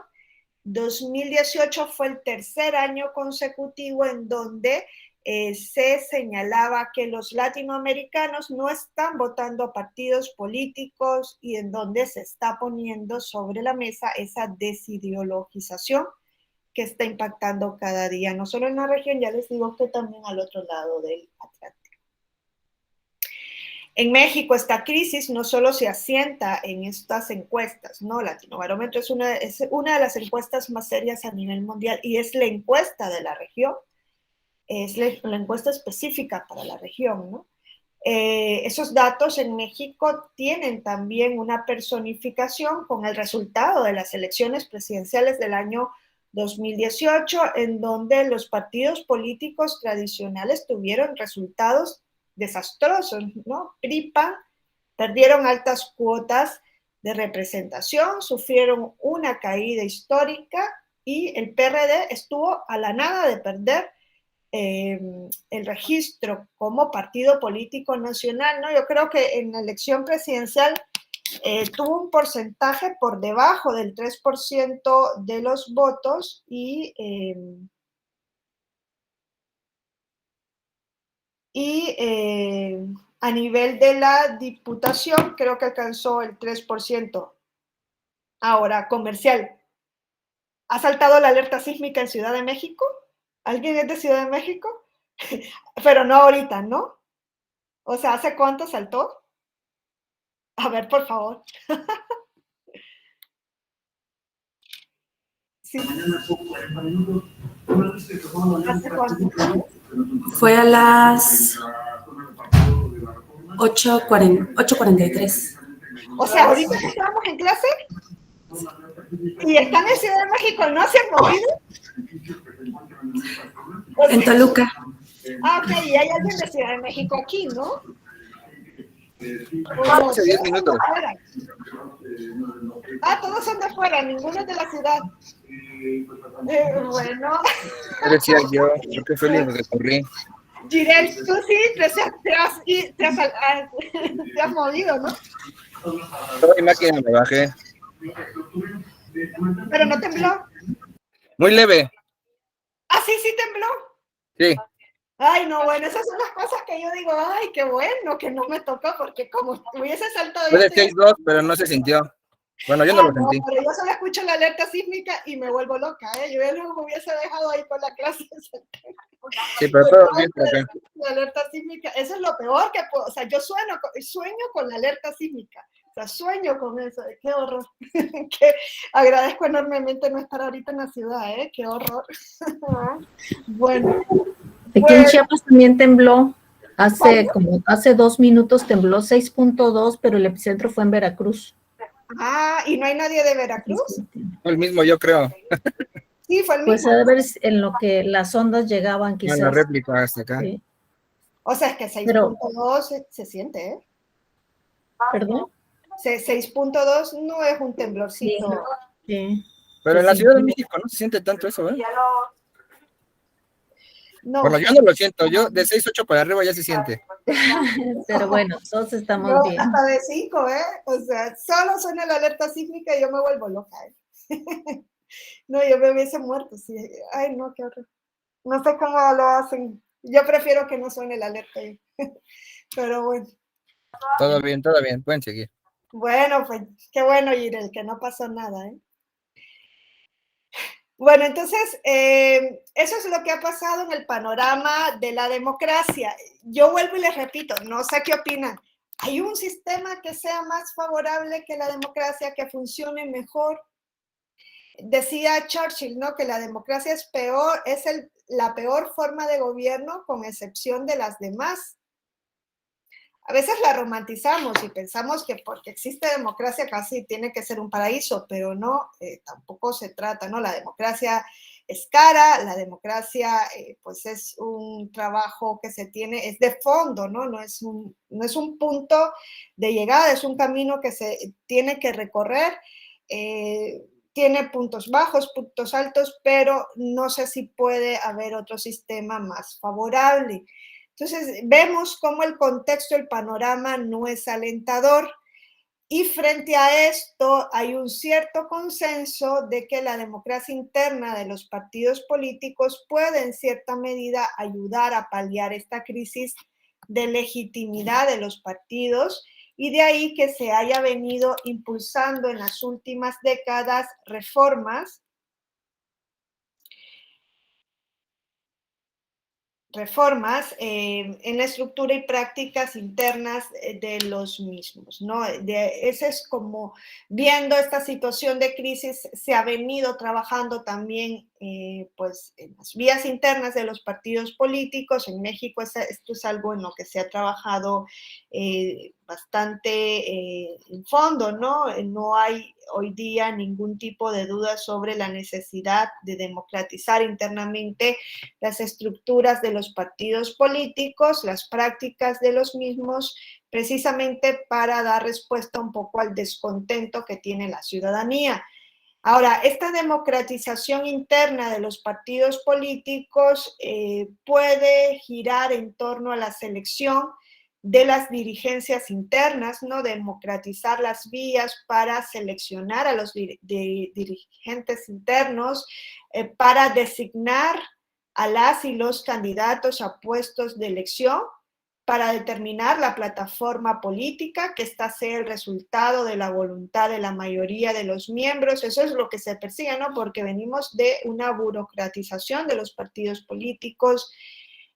A: 2018 fue el tercer año consecutivo en donde se señalaba que los latinoamericanos no están votando a partidos políticos y en donde se está poniendo sobre la mesa esa desideologización que está impactando cada día, no solo en la región, ya les digo que también al otro lado del Atlántico. En México esta crisis no solo se asienta en estas encuestas, ¿no? Latinobarómetro es una de las encuestas más serias a nivel mundial y es la encuesta de la región, es la encuesta específica para la región, ¿no? Esos datos en México tienen también una personificación con el resultado de las elecciones presidenciales del año 2018, en donde los partidos políticos tradicionales tuvieron resultados desastrosos, ¿no? PRI-PAN perdieron altas cuotas de representación, sufrieron una caída histórica y el PRD estuvo a la nada de perder el registro como partido político nacional, ¿no? Yo creo que en la elección presidencial tuvo un porcentaje por debajo del 3% de los votos y a nivel de la diputación creo que alcanzó el 3%. Ahora, comercial. ¿Ha saltado la alerta sísmica en Ciudad de México? ¿Alguien es de Ciudad de México? Pero no ahorita, ¿no? O sea, ¿hace cuánto saltó? A ver, por favor. Sí. ¿Hace cuánto?
B: Fue a las 8:43.
A: O sea, ahorita que estábamos en clase y están en Ciudad de México, ¿no se han movido?
B: En Toluca.
A: Ah, ok, y hay alguien de Ciudad de México aquí, ¿no?
C: Hace 10 minutos.
A: Ah, todos son de fuera, ninguno es de la ciudad. Bueno.
C: Yo decía yo, porque fue el único que corrí.
A: Jirel, tú sí te has movido, ¿no?
C: Toda mi máquina me bajé.
A: Pero no tembló.
C: Muy leve.
A: Ah, sí, sí tembló.
C: Sí.
A: Ay, no, bueno, esas son las cosas que yo digo, ay, qué bueno que no me tocó, porque como hubiese saltado
C: Fue
A: ya
C: de
A: estoy...
C: 6-2, pero no se sintió. Bueno, yo no
A: Ah,
C: lo
A: no,
C: sentí.
A: pero yo solo escucho la alerta sísmica y me vuelvo loca, ¿eh? Yo ya no me hubiese dejado ahí con la clase.
C: Sí, pero todo bien por acá.
A: La alerta sísmica, eso es lo peor que puedo, o sea, yo sueño con la alerta sísmica, o sea, sueño con eso, qué horror, que agradezco enormemente no estar ahorita en la ciudad, qué horror. Bueno,
D: Aquí en
A: pues,
D: Chiapas también tembló. Hace 2 minutos tembló 6.2, pero el epicentro fue en Veracruz.
A: ¿y no hay nadie de Veracruz?
C: Fue el mismo, yo creo.
A: Sí, fue el
D: Pues
A: mismo,
D: a
A: ¿no?
D: ver en lo que las ondas llegaban,
C: En la
D: quizás.
C: réplica hasta acá.
D: Sí.
A: O sea, es que
D: Pero,
A: 6.2 se siente, ¿eh?
D: perdón.
A: 6.2 no es un
D: Sí,
A: temblorcito.
D: sí,
C: Pero
D: se
C: en la Ciudad de
D: sintió.
C: México no se siente tanto eso, ¿eh?
A: No,
C: Bueno, yo no lo siento. Yo de 6-8 para arriba ya se siente.
D: Pero bueno, todos estamos
A: yo
D: bien.
A: hasta de 5, ¿eh? O sea, solo suena la alerta sísmica y yo me vuelvo loca, ¿eh? No, yo me hubiese muerto, sí. Ay, no, qué horror. No sé cómo lo hacen. Yo prefiero que no suene la alerta. Pero bueno.
C: Todo bien, pueden seguir.
A: Bueno, pues qué bueno, Irel, que no pasó nada, ¿eh? Bueno, entonces, eso es lo que ha pasado en el panorama de la democracia. Yo vuelvo y les repito, no sé qué opinan. ¿Hay un sistema que sea más favorable que la democracia, que funcione mejor? Decía Churchill, ¿no? Que la democracia es peor, la peor forma de gobierno con excepción de las demás. A veces la romantizamos y pensamos que porque existe democracia casi tiene que ser un paraíso, pero no, tampoco se trata, ¿no? La democracia es cara, la democracia pues es un trabajo que se tiene, es de fondo, ¿no? No es un punto de llegada, es un camino que se tiene que recorrer. Tiene puntos bajos, puntos altos, pero no sé si puede haber otro sistema más favorable. Entonces, vemos cómo el contexto, el panorama no es alentador y frente a esto hay un cierto consenso de que la democracia interna de los partidos políticos puede en cierta medida ayudar a paliar esta crisis de legitimidad de los partidos y de ahí que se haya venido impulsando en las últimas décadas reformas en la estructura y prácticas internas de los mismos, ¿no? Ese es como, viendo esta situación de crisis, se ha venido trabajando también, pues, en las vías internas de los partidos políticos. En México esto es algo en lo que se ha trabajado bastante en fondo, ¿no? No hay hoy día ningún tipo de duda sobre la necesidad de democratizar internamente las estructuras de los partidos políticos, las prácticas de los mismos, precisamente para dar respuesta un poco al descontento que tiene la ciudadanía. Ahora, esta democratización interna de los partidos políticos puede girar en torno a la selección de las dirigencias internas, ¿no? Democratizar las vías para seleccionar a los dirigentes internos, para designar a las y los candidatos a puestos de elección, para determinar la plataforma política, que esta sea el resultado de la voluntad de la mayoría de los miembros. Eso es lo que se persigue, ¿no? Porque venimos de una burocratización de los partidos políticos.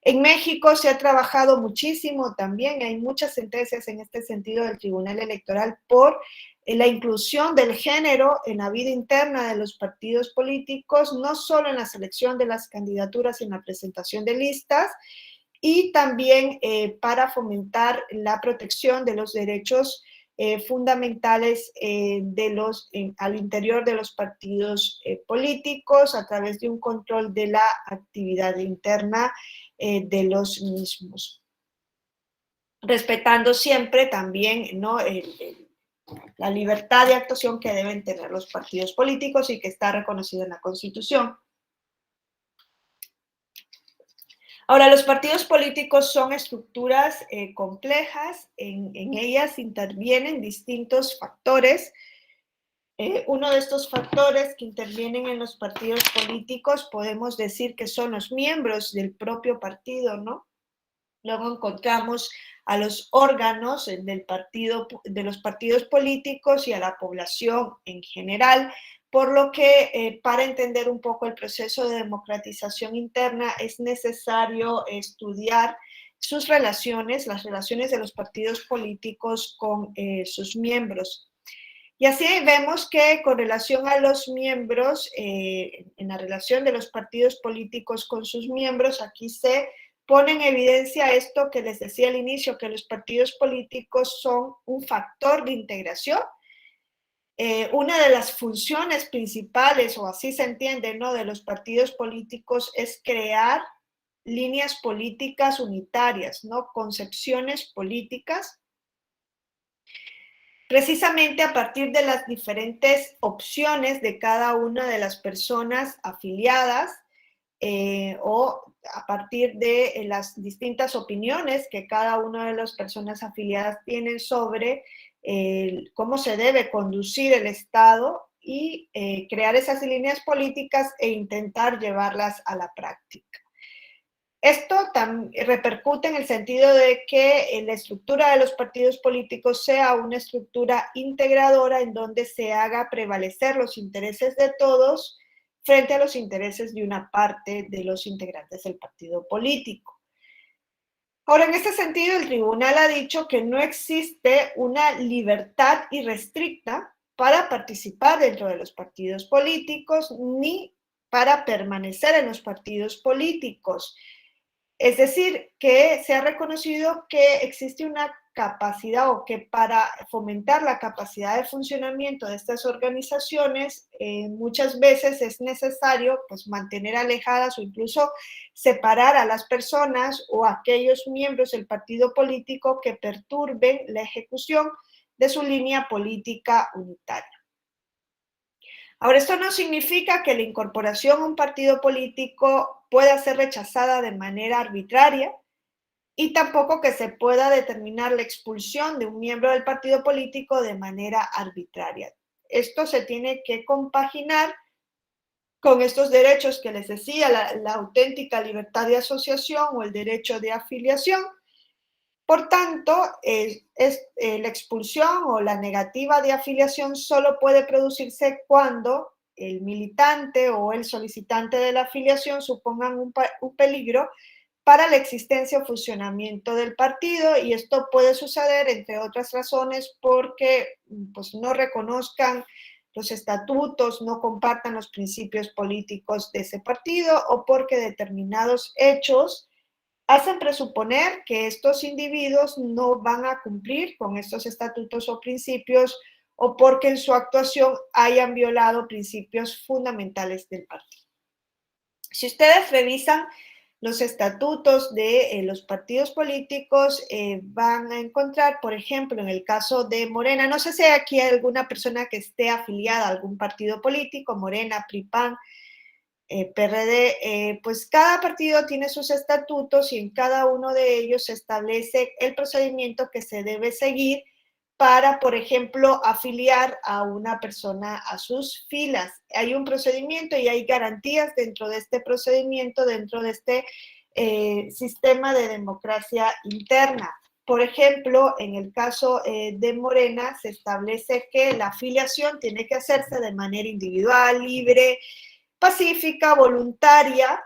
A: En México se ha trabajado muchísimo también, hay muchas sentencias en este sentido del Tribunal Electoral por la inclusión del género en la vida interna de los partidos políticos, no solo en la selección de las candidaturas y en la presentación de listas, y también para fomentar la protección de los derechos fundamentales al interior de los partidos políticos a través de un control de la actividad interna de los mismos, respetando siempre también, ¿no? La libertad de actuación que deben tener los partidos políticos y que está reconocida en la Constitución. Ahora, los partidos políticos son estructuras complejas, en ellas intervienen distintos factores Uno de estos factores que intervienen en los partidos políticos podemos decir que son los miembros del propio partido, ¿no? Luego encontramos a los órganos del partido, de los partidos políticos y a la población en general, por lo que para entender un poco el proceso de democratización interna es necesario estudiar sus relaciones, las relaciones de los partidos políticos con sus miembros. Y así vemos que con relación a los miembros, en la relación de los partidos políticos con sus miembros, aquí se pone en evidencia esto que les decía al inicio, que los partidos políticos son un factor de integración. Una de las funciones principales, o así se entiende, ¿no?, de los partidos políticos es crear líneas políticas unitarias, ¿no?, concepciones políticas, precisamente a partir de las diferentes opciones de cada una de las personas afiliadas o a partir de las distintas opiniones que cada una de las personas afiliadas tienen sobre cómo se debe conducir el Estado y crear esas líneas políticas e intentar llevarlas a la práctica. Esto repercute en el sentido de que la estructura de los partidos políticos sea una estructura integradora en donde se haga prevalecer los intereses de todos frente a los intereses de una parte de los integrantes del partido político. Ahora, en este sentido, el tribunal ha dicho que no existe una libertad irrestricta para participar dentro de los partidos políticos ni para permanecer en los partidos políticos. Es decir, que se ha reconocido que existe una capacidad o que para fomentar la capacidad de funcionamiento de estas organizaciones muchas veces es necesario pues, mantener alejadas o incluso separar a las personas o a aquellos miembros del partido político que perturben la ejecución de su línea política unitaria. Ahora, esto no significa que la incorporación a un partido político pueda ser rechazada de manera arbitraria y tampoco que se pueda determinar la expulsión de un miembro del partido político de manera arbitraria. Esto se tiene que compaginar con estos derechos que les decía, la auténtica libertad de asociación o el derecho de afiliación. Por tanto, la expulsión o la negativa de afiliación solo puede producirse cuando el militante o el solicitante de la afiliación supongan un peligro para la existencia o funcionamiento del partido, y esto puede suceder, entre otras razones, porque pues, no reconozcan los estatutos, no compartan los principios políticos de ese partido o porque determinados hechos hacen presuponer que estos individuos no van a cumplir con estos estatutos o principios o porque en su actuación hayan violado principios fundamentales del partido. Si ustedes revisan los estatutos de los partidos políticos, van a encontrar, por ejemplo, en el caso de Morena, no sé si aquí hay alguna persona que esté afiliada a algún partido político, Morena, PRI, PAN, PRD, pues cada partido tiene sus estatutos y en cada uno de ellos se establece el procedimiento que se debe seguir para, por ejemplo, afiliar a una persona a sus filas. Hay un procedimiento y hay garantías dentro de este procedimiento, dentro de este sistema de democracia interna. Por ejemplo, en el caso de Morena, se establece que la afiliación tiene que hacerse de manera individual, libre, pacífica, voluntaria,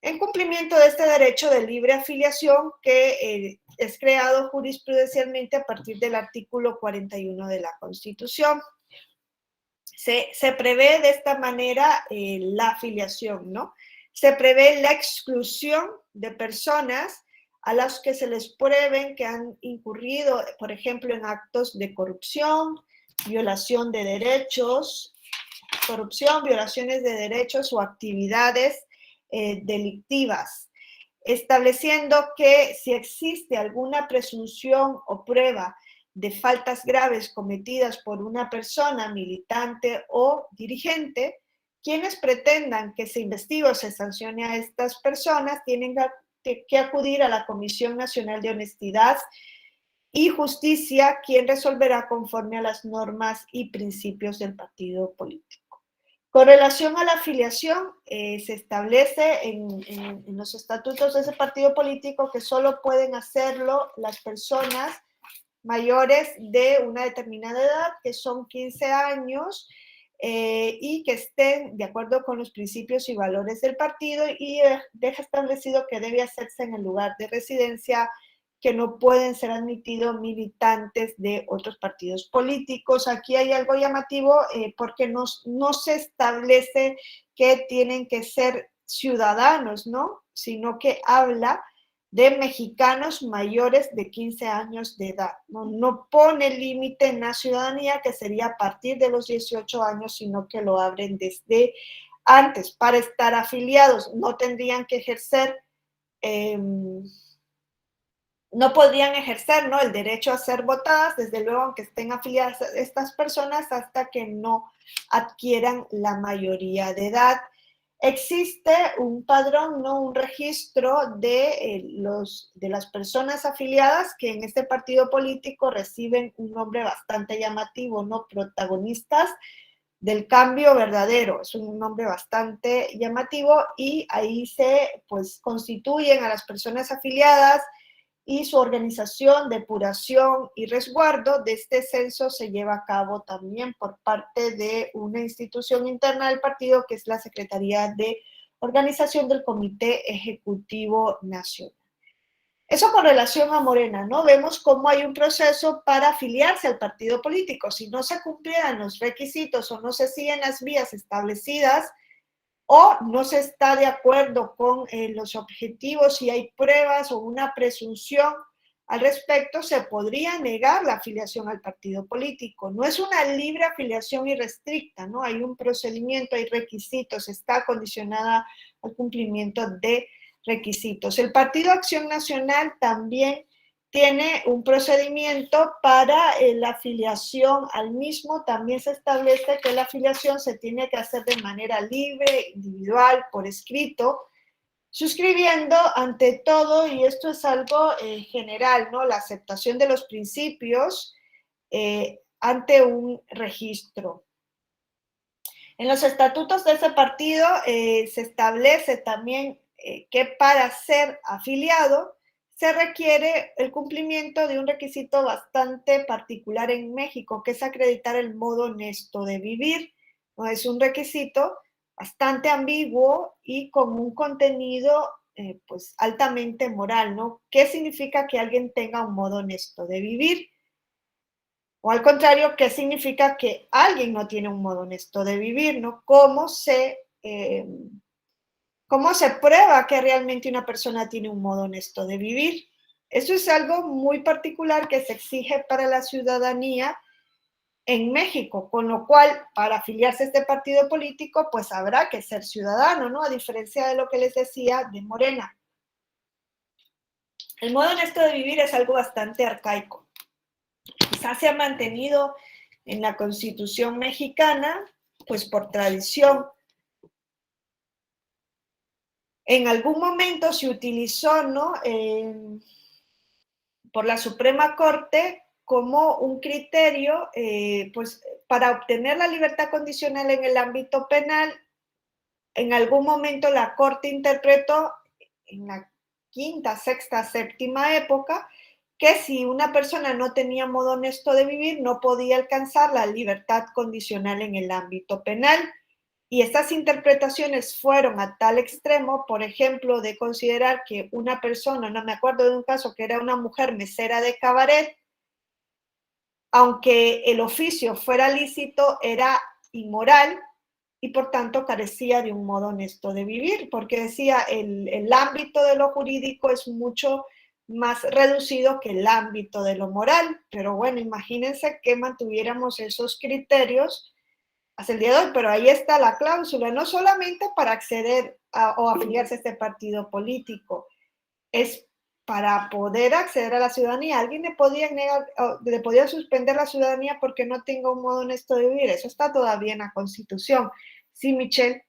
A: en cumplimiento de este derecho de libre afiliación que es creado jurisprudencialmente a partir del artículo 41 de la Constitución. Se prevé de esta manera la afiliación, ¿no? Se prevé la exclusión de personas a las que se les prueben que han incurrido, por ejemplo, en actos de corrupción, violación de derechos, violaciones de derechos o actividades delictivas, estableciendo que si existe alguna presunción o prueba de faltas graves cometidas por una persona, militante o dirigente, quienes pretendan que se investigue o se sancione a estas personas tienen que acudir a la Comisión Nacional de Honestidad y justicia, quien resolverá conforme a las normas y principios del partido político. Con relación a la afiliación, se establece en los estatutos de ese partido político que solo pueden hacerlo las personas mayores de una determinada edad, que son 15 años, y que estén de acuerdo con los principios y valores del partido, y deja establecido que debe hacerse en el lugar de residencia, que no pueden ser admitidos militantes de otros partidos políticos. Aquí hay algo llamativo porque no se establece que tienen que ser ciudadanos, ¿no? Sino que habla de mexicanos mayores de 15 años de edad. No pone límite en la ciudadanía, que sería a partir de los 18 años, sino que lo abren desde antes. Para estar afiliados no tendrían que ejercer, no podrían ejercer, ¿no?, el derecho a ser votadas, desde luego, aunque estén afiliadas a estas personas, hasta que no adquieran la mayoría de edad. Existe un padrón, ¿no?, un registro de las personas afiliadas que en este partido político reciben un nombre bastante llamativo, ¿no? Protagonistas del cambio verdadero. Es un nombre bastante llamativo, y ahí se, pues, constituyen a las personas afiliadas, y su organización, depuración y resguardo de este censo se lleva a cabo también por parte de una institución interna del partido, que es la Secretaría de Organización del Comité Ejecutivo Nacional. Eso con relación a Morena, ¿no? Vemos cómo hay un proceso para afiliarse al partido político. Si no se cumplieran los requisitos o no se siguen las vías establecidas, o no se está de acuerdo con los objetivos, si hay pruebas o una presunción al respecto, se podría negar la afiliación al partido político. No es una libre afiliación irrestricta, ¿no? Hay un procedimiento, hay requisitos, está condicionada al cumplimiento de requisitos. El Partido Acción Nacional también tiene un procedimiento para la afiliación al mismo. También se establece que la afiliación se tiene que hacer de manera libre, individual, por escrito, suscribiendo ante todo, y esto es algo general, ¿no?, la aceptación de los principios ante un registro. En los estatutos de ese partido se establece también que para ser afiliado se requiere el cumplimiento de un requisito bastante particular en México, que es acreditar el modo honesto de vivir. ¿No? Es un requisito bastante ambiguo y con un contenido pues altamente moral, ¿no? ¿Qué significa que alguien tenga un modo honesto de vivir? O al contrario, ¿qué significa que alguien no tiene un modo honesto de vivir, ¿no? ¿Cómo se prueba que realmente una persona tiene un modo honesto de vivir? Eso es algo muy particular que se exige para la ciudadanía en México, con lo cual, para afiliarse a este partido político, pues habrá que ser ciudadano, ¿no? A diferencia de lo que les decía de Morena. El modo honesto de vivir es algo bastante arcaico. Quizás se ha mantenido en la Constitución mexicana, pues por tradición. En algún momento se utilizó, ¿no?, por la Suprema Corte como un criterio, pues, para obtener la libertad condicional en el ámbito penal. En algún momento la Corte interpretó, en la quinta, sexta, séptima época, que si una persona no tenía modo honesto de vivir, no podía alcanzar la libertad condicional en el ámbito penal. Y estas interpretaciones fueron a tal extremo, por ejemplo, de considerar que una persona, no me acuerdo de un caso que era una mujer mesera de cabaret, aunque el oficio fuera lícito, era inmoral y por tanto carecía de un modo honesto de vivir, porque decía el ámbito de lo jurídico es mucho más reducido que el ámbito de lo moral. Pero bueno, imagínense que mantuviéramos esos criterios hasta el día de hoy, pero ahí está la cláusula, no solamente para acceder o afiliarse a este partido político, es para poder acceder a la ciudadanía. Alguien le podía suspender la ciudadanía porque no tenga un modo honesto de vivir. Eso está todavía en la Constitución. Sí, Michelle.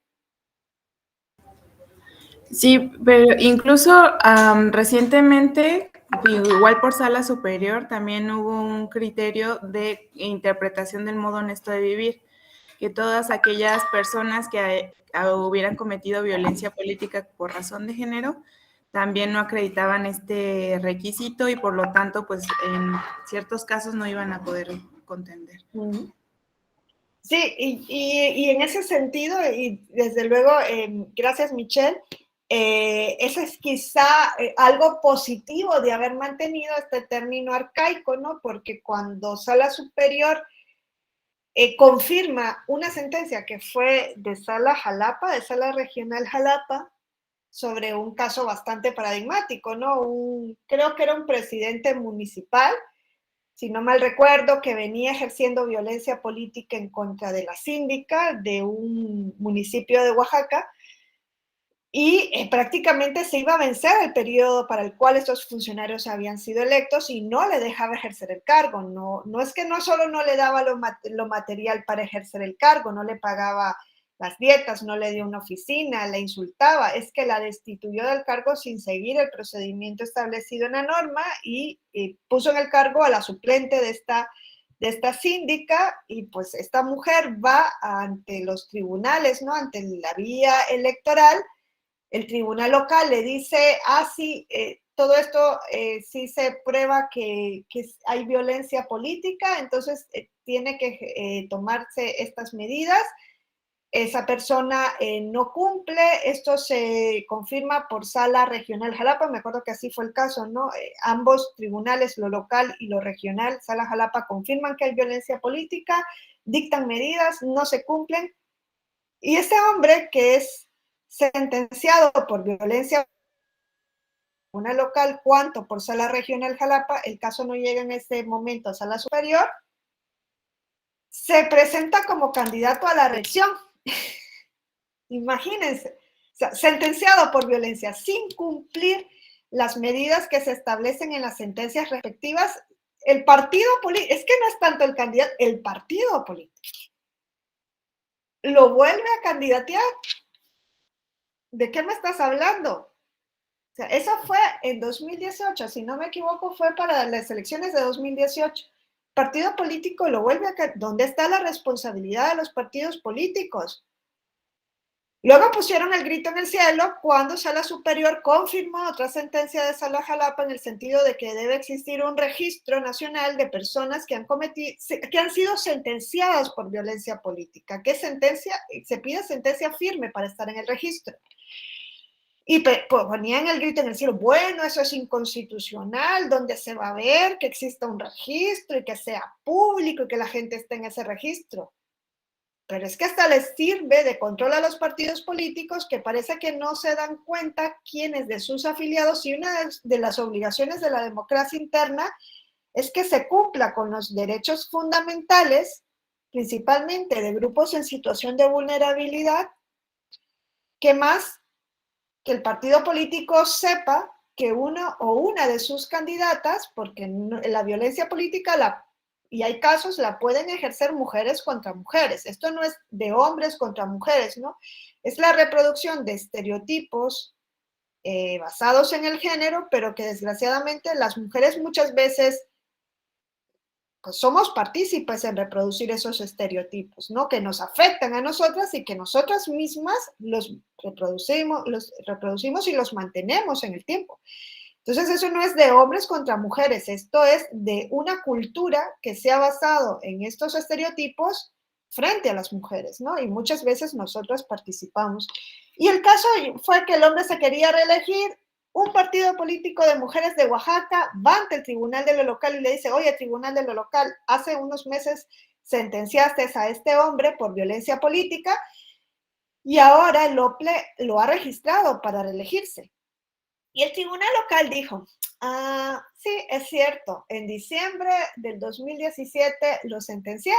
E: Sí, pero incluso recientemente Igual por sala superior también hubo un criterio de interpretación del modo honesto de vivir, que todas aquellas personas que hubieran cometido violencia política por razón de género también no acreditaban este requisito y por lo tanto, pues en ciertos casos no iban a poder contender.
A: Sí, y en ese sentido, y desde luego, gracias Michelle, eso es quizá algo positivo de haber mantenido este término arcaico, ¿no? Porque cuando Sala Superior confirma una sentencia que fue de Sala Jalapa, de Sala Regional Jalapa, sobre un caso bastante paradigmático, ¿no? Creo que era un presidente municipal, si no mal recuerdo, que venía ejerciendo violencia política en contra de la síndica de un municipio de Oaxaca y prácticamente se iba a vencer el periodo para el cual estos funcionarios habían sido electos y no le dejaba ejercer el cargo. No es que no solo no le daba lo material para ejercer el cargo, no le pagaba las dietas, no le dio una oficina, la insultaba, es que la destituyó del cargo sin seguir el procedimiento establecido en la norma y puso en el cargo a la suplente de esta síndica y pues esta mujer va ante los tribunales, ¿no? Ante la vía electoral. El tribunal local le dice, sí, todo esto sí se prueba que hay violencia política, entonces tiene que tomarse estas medidas. Esa persona no cumple, esto se confirma por Sala Regional Jalapa, me acuerdo que así fue el caso, ¿no? Ambos tribunales, lo local y lo regional, Sala Jalapa, confirman que hay violencia política, dictan medidas, no se cumplen, y este hombre que es sentenciado por violencia una local, cuanto por Sala Regional Jalapa, el caso no llega en este momento a Sala Superior, se presenta como candidato a la reelección. Imagínense, o sea, sentenciado por violencia sin cumplir las medidas que se establecen en las sentencias respectivas, el partido político, es que no es tanto el candidato, el partido político lo vuelve a candidatear. ¿De qué me estás hablando? O sea, eso fue en 2018, si no me equivoco, fue para las elecciones de 2018. Partido político lo vuelve a... ¿Dónde está la responsabilidad de los partidos políticos? Luego pusieron el grito en el cielo cuando Sala Superior confirmó otra sentencia de Sala Jalapa en el sentido de que debe existir un registro nacional de personas que han sido sentenciadas por violencia política. ¿Qué sentencia? Se pide sentencia firme para estar en el registro. Y ponían el grito en el cielo, bueno, eso es inconstitucional, donde se va a ver que exista un registro y que sea público y que la gente esté en ese registro. Pero es que hasta les sirve de control a los partidos políticos que parece que no se dan cuenta quiénes de sus afiliados, y una de las obligaciones de la democracia interna es que se cumpla con los derechos fundamentales, principalmente de grupos en situación de vulnerabilidad, que más que el partido político sepa que uno o una de sus candidatas, porque la violencia política y hay casos, la pueden ejercer mujeres contra mujeres. Esto no es de hombres contra mujeres, ¿no? Es la reproducción de estereotipos basados en el género, pero que desgraciadamente las mujeres muchas veces pues somos partícipes en reproducir esos estereotipos, ¿no? Que nos afectan a nosotras y que nosotras mismas los reproducimos y los mantenemos en el tiempo. Entonces, eso no es de hombres contra mujeres, esto es de una cultura que se ha basado en estos estereotipos frente a las mujeres, ¿no? Y muchas veces nosotras participamos. Y el caso fue que el hombre se quería reelegir, un partido político de mujeres de Oaxaca va ante el tribunal de lo local y le dice, oye, tribunal de lo local, hace unos meses sentenciaste a este hombre por violencia política y ahora el OPLE lo ha registrado para reelegirse. Y el tribunal local dijo, sí, es cierto, en diciembre del 2017 lo sentencié,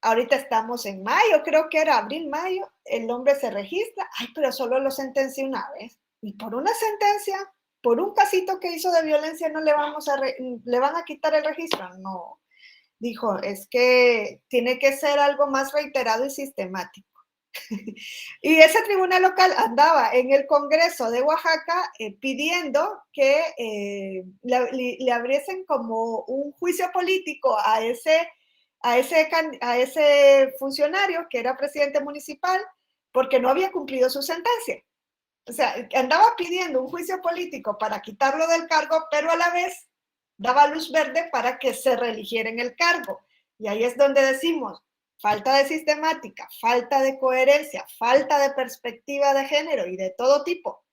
A: ahorita estamos en mayo, creo que era abril, mayo, el hombre se registra, pero solo lo sentencié una vez. Y por una sentencia, por un casito que hizo de violencia, no le van a quitar el registro. No, dijo, es que tiene que ser algo más reiterado y sistemático. Y ese tribunal local andaba en el Congreso de Oaxaca pidiendo que le abriesen como un juicio político a ese funcionario que era presidente municipal porque no había cumplido su sentencia. O sea, andaba pidiendo un juicio político para quitarlo del cargo, pero a la vez daba luz verde para que se reeligiera en el cargo. Y ahí es donde decimos, falta de sistemática, falta de coherencia, falta de perspectiva de género y de todo tipo.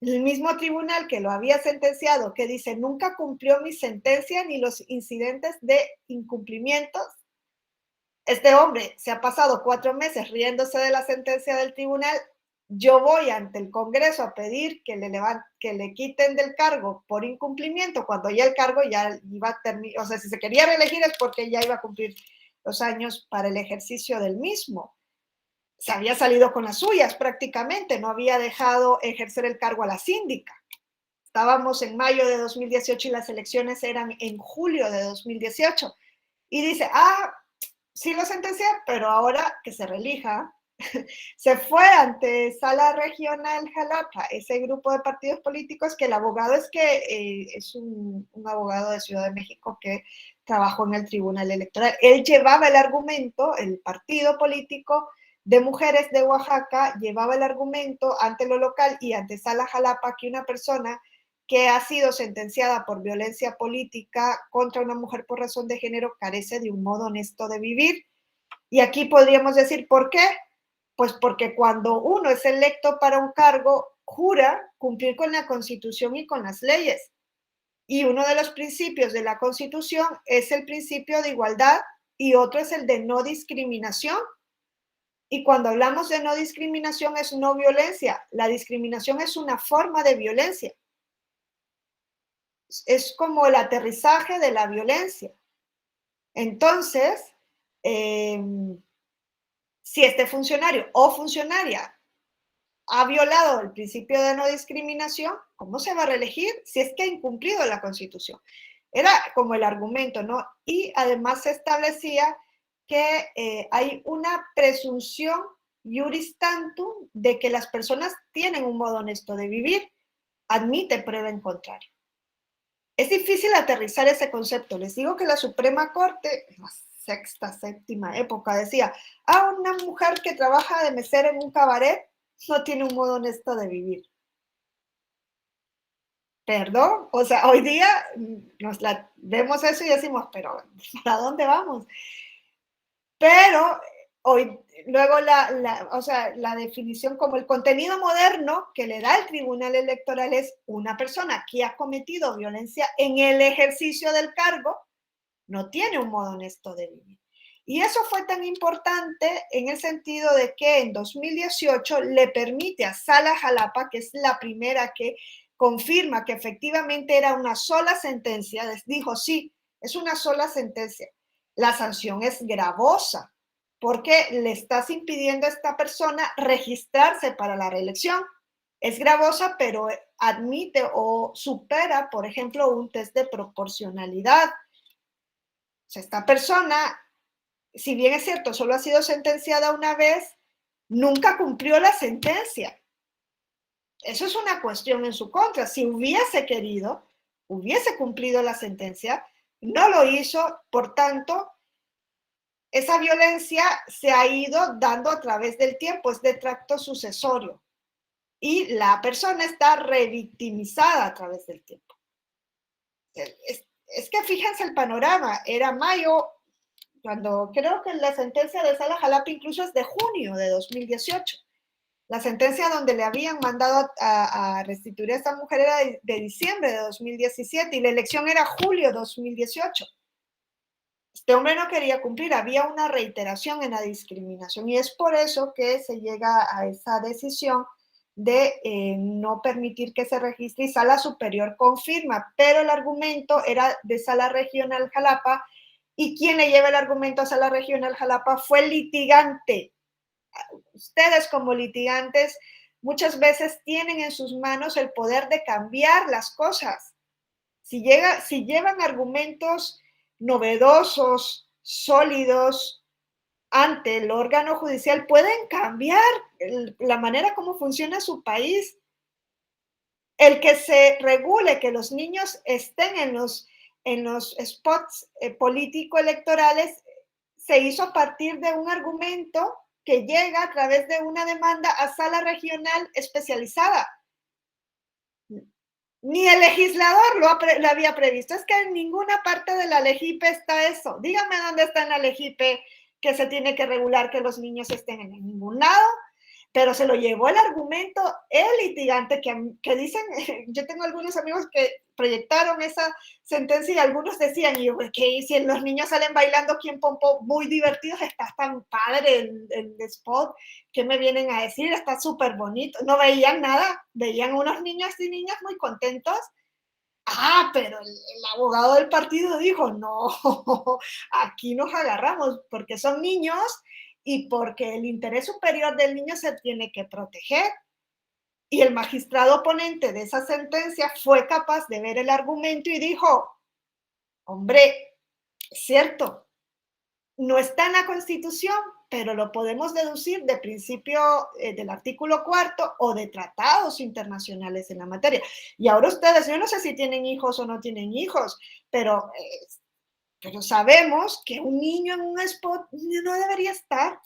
A: El mismo tribunal que lo había sentenciado, que dice, nunca cumplió mi sentencia ni los incidentes de incumplimientos. Este hombre se ha pasado 4 meses riéndose de la sentencia del tribunal. Yo voy ante el Congreso a pedir que le quiten del cargo por incumplimiento, cuando ya el cargo ya iba a terminar, o sea, si se quería reelegir es porque ya iba a cumplir los años para el ejercicio del mismo. Se había salido con las suyas prácticamente, no había dejado ejercer el cargo a la síndica. Estábamos en mayo de 2018 y las elecciones eran en julio de 2018. Y dice, sí lo sentencié, pero ahora que se reelija. Se fue ante Sala Regional Jalapa, ese grupo de partidos políticos que el abogado es un abogado de Ciudad de México que trabajó en el Tribunal Electoral. Él llevaba el argumento, el partido político de mujeres de Oaxaca llevaba el argumento ante lo local y ante Sala Jalapa que una persona que ha sido sentenciada por violencia política contra una mujer por razón de género carece de un modo honesto de vivir. Y aquí podríamos decir, ¿por qué? Pues porque cuando uno es electo para un cargo, jura cumplir con la Constitución y con las leyes. Y uno de los principios de la Constitución es el principio de igualdad y otro es el de no discriminación. Y cuando hablamos de no discriminación es no violencia. La discriminación es una forma de violencia. Es como el aterrizaje de la violencia. Entonces, si este funcionario o funcionaria ha violado el principio de no discriminación, ¿cómo se va a reelegir si es que ha incumplido la Constitución? Era como el argumento, ¿no? Y además se establecía que hay una presunción iuris tantum de que las personas tienen un modo honesto de vivir, admite prueba en contrario. Es difícil aterrizar ese concepto. Les digo que la Suprema Corte, en la sexta, séptima época, decía, una mujer que trabaja de mesera en un cabaret no tiene un modo honesto de vivir. Perdón, o sea, hoy día vemos eso y decimos, pero ¿para dónde vamos? Pero luego la definición como el contenido moderno que le da el Tribunal Electoral es una persona que ha cometido violencia en el ejercicio del cargo, no tiene un modo honesto de vivir. Y eso fue tan importante en el sentido de que en 2018 le permite a Sala Jalapa, que es la primera que confirma que efectivamente era una sola sentencia, dijo sí, es una sola sentencia. La sanción es gravosa porque le estás impidiendo a esta persona registrarse para la reelección. Es gravosa, pero admite o supera, por ejemplo, un test de proporcionalidad. O sea, esta persona, si bien es cierto, solo ha sido sentenciada una vez, nunca cumplió la sentencia. Eso es una cuestión en su contra. Si hubiese querido, hubiese cumplido la sentencia, no lo hizo, por tanto, esa violencia se ha ido dando a través del tiempo, es de tracto sucesorio. Y la persona está revictimizada a través del tiempo. Es que fíjense el panorama, era mayo, cuando creo que la sentencia de Sala Jalapa incluso es de junio de 2018. La sentencia donde le habían mandado a restituir a esta mujer era de diciembre de 2017 y la elección era julio de 2018. Este hombre no quería cumplir, había una reiteración en la discriminación y es por eso que se llega a esa decisión de no permitir que se registre y Sala Superior confirma, pero el argumento era de Sala Regional Jalapa y quien le lleva el argumento a Sala Regional Jalapa fue el litigante. Ustedes como litigantes muchas veces tienen en sus manos el poder de cambiar las cosas. Si llevan argumentos novedosos, sólidos, ante el órgano judicial pueden cambiar la manera como funciona su país. El que se regule que los niños estén en los spots político-electorales se hizo a partir de un argumento que llega a través de una demanda a sala regional especializada. Ni el legislador lo había previsto. Es que en ninguna parte de la LEGIPE está eso. Dígame dónde está en la LEGIPE que se tiene que regular que los niños estén en ningún lado. Pero se lo llevó el argumento el litigante que dicen, yo tengo algunos amigos que proyectaron esa sentencia y algunos decían, y yo, ¿qué? Si los niños salen bailando aquí en Pompo muy divertidos, está tan padre el spot, ¿qué me vienen a decir? Está súper bonito. No veían nada, veían unos niños y niñas muy contentos. Pero el abogado del partido dijo, no, aquí nos agarramos porque son niños y porque el interés superior del niño se tiene que proteger. Y el magistrado oponente de esa sentencia fue capaz de ver el argumento y dijo, hombre, es cierto, no está en la Constitución, pero lo podemos deducir de principio del artículo 4 o de tratados internacionales en la materia. Y ahora ustedes, yo no sé si tienen hijos o no tienen hijos, pero sabemos que un niño en un spot no debería estar,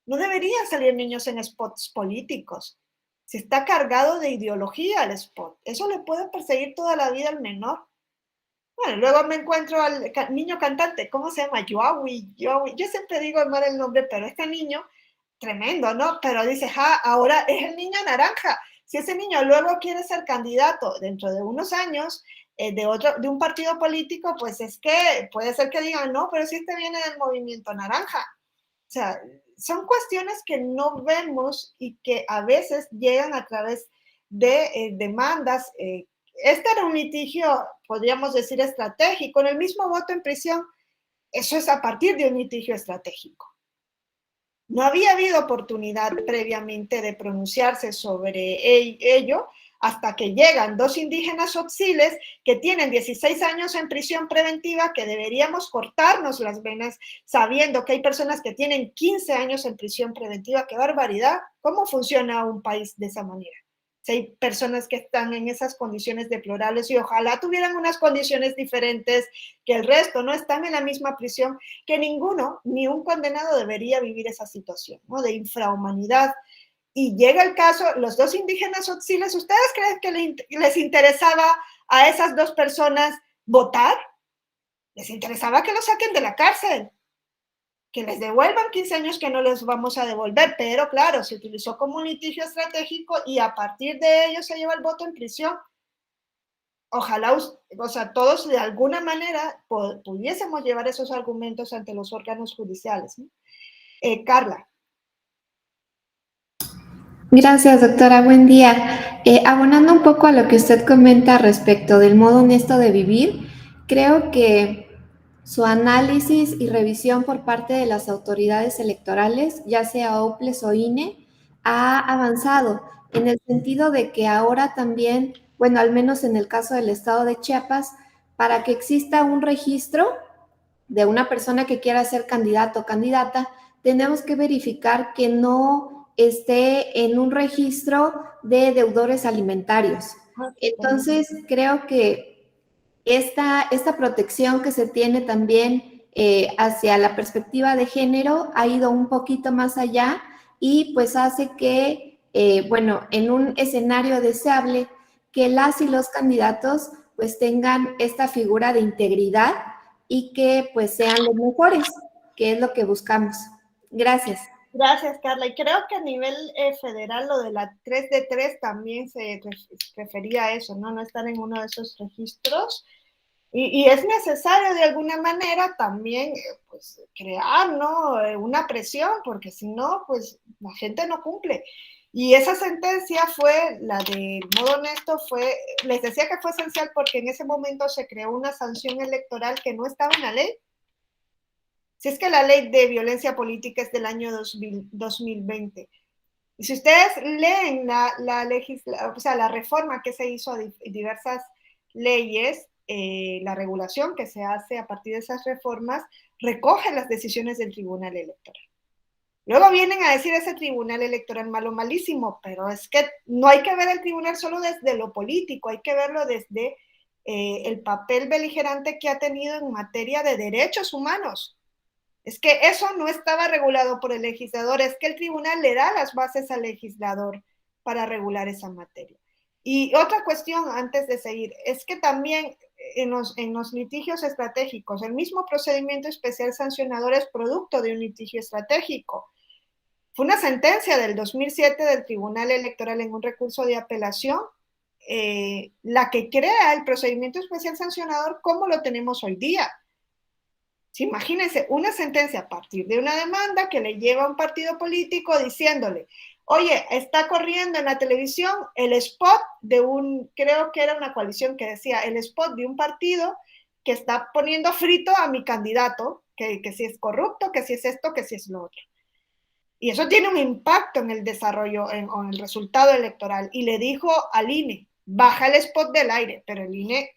A: no deberían salir niños en spots políticos. Si está cargado de ideología el spot, eso le puede perseguir toda la vida al menor. Bueno, luego me encuentro al niño cantante, ¿cómo se llama? Yoawi. Yo siempre digo mal el nombre, pero este niño, tremendo, ¿no? Pero dice, ahora es el niño naranja. Si ese niño luego quiere ser candidato dentro de unos años, de un partido político, pues es que puede ser que digan, no, pero si este viene del movimiento naranja. O sea, son cuestiones que no vemos y que a veces llegan a través de demandas. Este era un litigio, podríamos decir, estratégico. En el mismo voto en prisión, eso es a partir de un litigio estratégico. No había habido oportunidad previamente de pronunciarse sobre ello hasta que llegan dos indígenas tzotziles que tienen 16 años en prisión preventiva, que deberíamos cortarnos las venas sabiendo que hay personas que tienen 15 años en prisión preventiva. ¡Qué barbaridad! ¿Cómo funciona un país de esa manera? Si hay personas que están en esas condiciones deplorables y ojalá tuvieran unas condiciones diferentes que el resto, no están en la misma prisión, que ninguno, ni un condenado debería vivir esa situación, ¿no? De infrahumanidad. Y llega el caso, los dos indígenas tzotziles, ¿ustedes creen que les interesaba a esas dos personas votar? Les interesaba que los saquen de la cárcel, que les devuelvan 15 años que no les vamos a devolver, pero claro, se utilizó como un litigio estratégico y a partir de ello se lleva el voto en prisión. Ojalá, o sea, todos de alguna manera pudiésemos llevar esos argumentos ante los órganos judiciales, ¿no? Carla.
F: Gracias, doctora. Buen día. Abonando un poco a lo que usted comenta respecto del modo honesto de vivir, creo que su análisis y revisión por parte de las autoridades electorales, ya sea OPLES o INE, ha avanzado en el sentido de que ahora también, bueno, al menos en el caso del estado de Chiapas, para que exista un registro de una persona que quiera ser candidato o candidata, tenemos que verificar que no esté en un registro de deudores alimentarios. Entonces, creo que esta protección que se tiene también hacia la perspectiva de género ha ido un poquito más allá y pues hace que, bueno, en un escenario deseable, que las y los candidatos pues tengan esta figura de integridad y que pues sean los mejores, que es lo que buscamos. Gracias.
A: Gracias, Carla. Y creo que a nivel federal lo de la 3 de 3 también se refería a eso, ¿no? No estar en uno de esos registros. Y es necesario de alguna manera también pues, crear, ¿no? Una presión, porque si no, pues la gente no cumple. Y esa sentencia fue, la del modo honesto, les decía que fue esencial porque en ese momento se creó una sanción electoral que no estaba en la ley. Si es que la ley de violencia política es del año 2020. Y si ustedes leen la reforma que se hizo a diversas leyes, la regulación que se hace a partir de esas reformas, recoge las decisiones del Tribunal Electoral. Luego vienen a decir ese tribunal electoral malo, malísimo, pero es que no hay que ver el tribunal solo desde lo político, hay que verlo desde el papel beligerante que ha tenido en materia de derechos humanos. Es que eso no estaba regulado por el legislador, es que el tribunal le da las bases al legislador para regular esa materia. Y otra cuestión antes de seguir, es que también en los litigios estratégicos, el mismo procedimiento especial sancionador es producto de un litigio estratégico. Fue una sentencia del 2007 del Tribunal Electoral en un recurso de apelación, la que crea el procedimiento especial sancionador como lo tenemos hoy día. Sí, imagínense, una sentencia a partir de una demanda que le lleva a un partido político diciéndole, oye, está corriendo en la televisión el spot de creo que era una coalición que decía, el spot de un partido que está poniendo frito a mi candidato, que si es corrupto, que si es esto, que si es lo otro. Y eso tiene un impacto en el desarrollo o en el resultado electoral. Y le dijo al INE, baja el spot del aire, pero el INE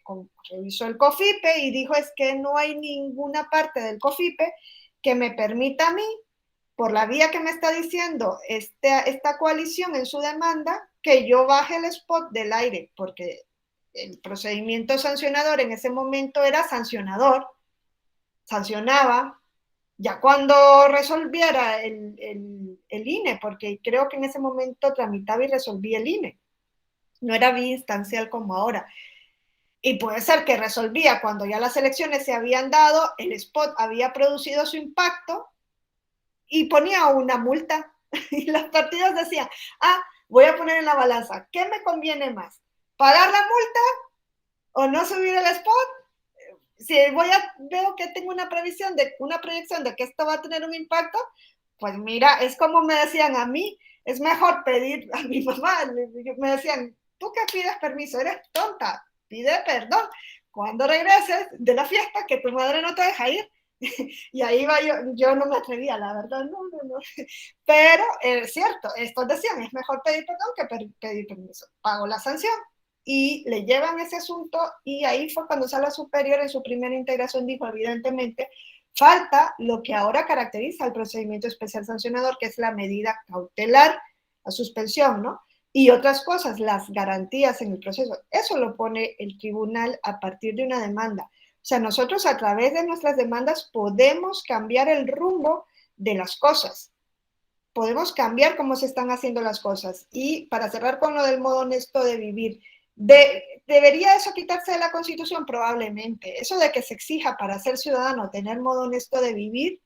A: revisó el COFIPE y dijo, es que no hay ninguna parte del COFIPE que me permita a mí, por la vía que me está diciendo esta coalición en su demanda, que yo baje el spot del aire, porque el procedimiento sancionador en ese momento era sancionador, sancionaba, ya cuando resolviera el INE, porque creo que en ese momento tramitaba y resolvía el INE, no era vía instancial como ahora. Y puede ser que resolvía cuando ya las elecciones se habían dado, el spot había producido su impacto y ponía una multa. Y los partidos decían, voy a poner en la balanza, ¿qué me conviene más? ¿Pagar la multa o no subir el spot? Si veo que tengo una proyección de que esto va a tener un impacto, pues mira, es como me decían a mí, es mejor pedir a mi mamá, me decían, ¿tú qué pides permiso? Eres tonta, pide perdón. Cuando regreses de la fiesta, que tu madre no te deja ir. Y ahí va yo no me atrevía, la verdad, no. Pero es cierto, estos decían, es mejor pedir perdón que pedir permiso. Pago la sanción. Y le llevan ese asunto y ahí fue cuando Sala Superior en su primera integración dijo, evidentemente, falta lo que ahora caracteriza el procedimiento especial sancionador, que es la medida cautelar, la suspensión, ¿no? Y otras cosas, las garantías en el proceso. Eso lo pone el tribunal a partir de una demanda. O sea, nosotros a través de nuestras demandas podemos cambiar el rumbo de las cosas. Podemos cambiar cómo se están haciendo las cosas. Y para cerrar con lo del modo honesto de vivir, ¿debería eso quitarse de la Constitución? Probablemente. Eso de que se exija para ser ciudadano tener modo honesto de vivir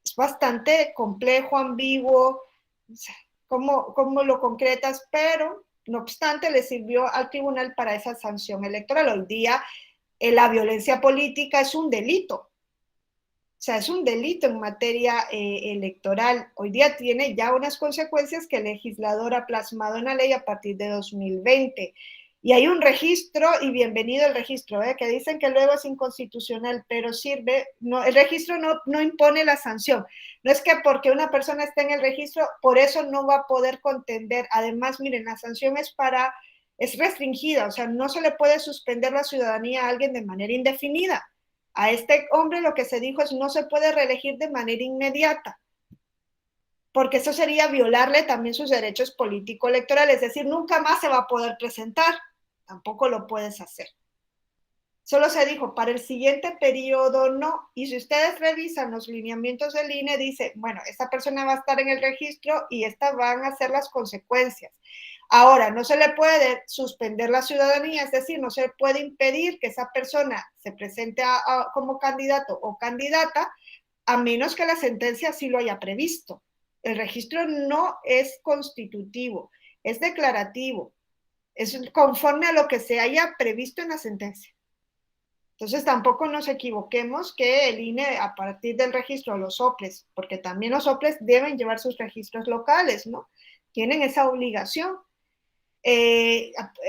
A: es bastante complejo, ambiguo, cómo lo concretas, pero no obstante le sirvió al tribunal para esa sanción electoral. Hoy día la violencia política es un delito. O sea, es un delito en materia electoral. Hoy día tiene ya unas consecuencias que el legislador ha plasmado en la ley a partir de 2020. Y hay un registro, y bienvenido el registro, que dicen que luego es inconstitucional, pero sirve. No, el registro no impone la sanción. No es que porque una persona esté en el registro, por eso no va a poder contender. Además, miren, la sanción es restringida, o sea, no se le puede suspender la ciudadanía a alguien de manera indefinida. A este hombre lo que se dijo es no se puede reelegir de manera inmediata, porque eso sería violarle también sus derechos político-electorales, es decir, nunca más se va a poder presentar, tampoco lo puedes hacer. Solo se dijo, para el siguiente periodo no, y si ustedes revisan los lineamientos del INE, dice, bueno, esta persona va a estar en el registro y estas van a ser las consecuencias. Ahora, no se le puede suspender la ciudadanía, es decir, no se puede impedir que esa persona se presente como candidato o candidata, a menos que la sentencia sí lo haya previsto. El registro no es constitutivo, es declarativo, es conforme a lo que se haya previsto en la sentencia. Entonces, tampoco nos equivoquemos que el INE, a partir del registro, los OPLES, porque también los OPLES deben llevar sus registros locales, ¿no? Tienen esa obligación.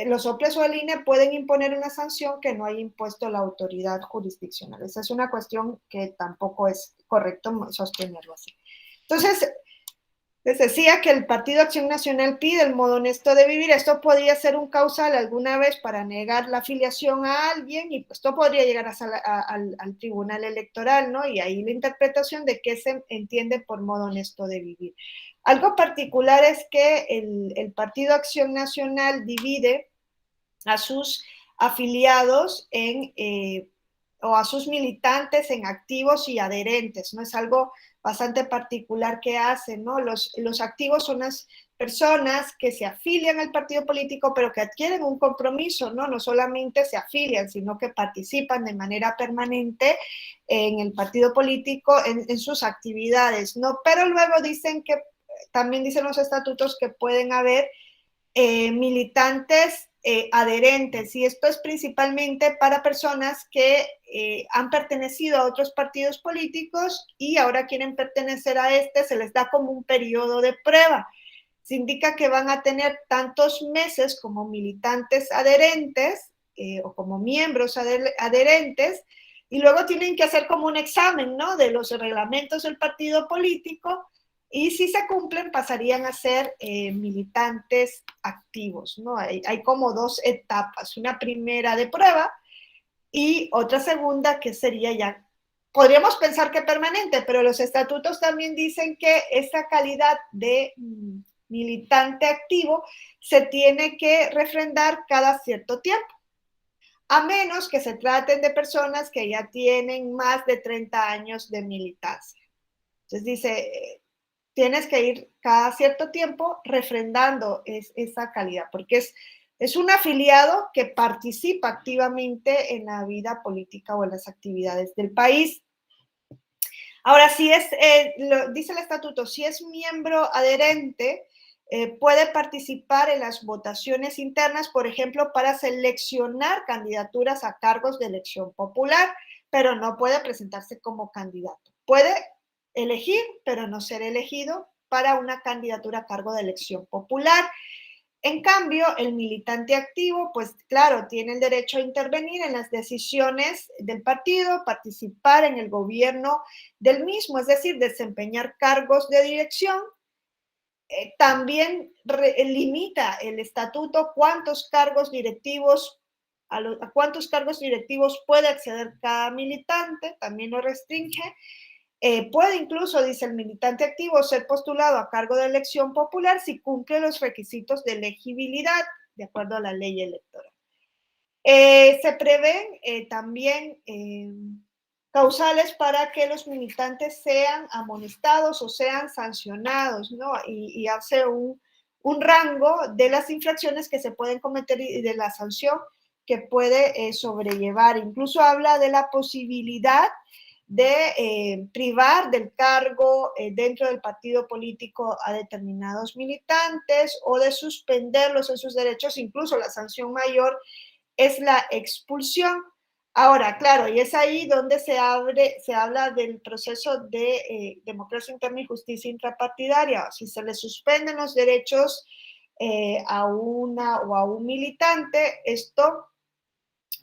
A: Los OPLES o el INE pueden imponer una sanción que no haya impuesto la autoridad jurisdiccional. Esa es una cuestión que tampoco es correcto sostenerlo así. Entonces, Les decía que el Partido Acción Nacional pide el modo honesto de vivir. Esto podría ser un causal alguna vez para negar la afiliación a alguien y esto podría llegar al Tribunal Electoral, ¿no? Y ahí la interpretación de qué se entiende por modo honesto de vivir. Algo particular es que el Partido Acción Nacional divide a sus afiliados o a sus militantes en activos y adherentes, ¿no? Es algo bastante particular que hacen, ¿no? Los activos son las personas que se afilian al partido político, pero que adquieren un compromiso, ¿no? No solamente se afilian, sino que participan de manera permanente en el partido político, en sus actividades, ¿no? Pero luego dicen que, también dicen los estatutos que pueden haber militantes adherentes, y esto es principalmente para personas que han pertenecido a otros partidos políticos y ahora quieren pertenecer a se les da como un periodo de prueba. Se indica que van a tener tantos meses como militantes adherentes o como miembros adherentes, y luego tienen que hacer como un examen, ¿no?, de los reglamentos del partido político, y si se cumplen pasarían a ser militantes activos, ¿no? Hay como dos etapas, una primera de prueba y otra segunda que sería ya, podríamos pensar que permanente, pero los estatutos también dicen que esa calidad de militante activo se tiene que refrendar cada cierto tiempo, a menos que se traten de personas que ya tienen más de 30 años de militancia. Entonces dice, tienes que ir cada cierto tiempo refrendando esa calidad, porque es un afiliado que participa activamente en la vida política o en las actividades del país. Ahora, si dice el estatuto, si es miembro adherente, puede participar en las votaciones internas, por ejemplo, para seleccionar candidaturas a cargos de elección popular, pero no puede presentarse como candidato. Puede elegir, pero no ser elegido para una candidatura a cargo de elección popular. En cambio, el militante activo, pues claro, tiene el derecho a intervenir en las decisiones del partido, participar en el gobierno del mismo, es decir, desempeñar cargos de dirección. También limita el estatuto cuántos cargos directivos, a cuántos cargos directivos puede acceder cada militante, también lo restringe. Puede incluso, dice el militante activo, ser postulado a cargo de elección popular si cumple los requisitos de elegibilidad de acuerdo a la ley electoral. Se prevén también causales para que los militantes sean amonestados o sean sancionados, ¿no? Y hace un rango de las infracciones que se pueden cometer y de la sanción que puede sobrellevar. Incluso habla de la posibilidad de privar del cargo dentro del partido político a determinados militantes o de suspenderlos en sus derechos. Incluso la sanción mayor es la expulsión. Ahora, claro, y es ahí donde se habla del proceso de democracia interna y justicia intrapartidaria. Si se le suspenden los derechos a una o a un militante, esto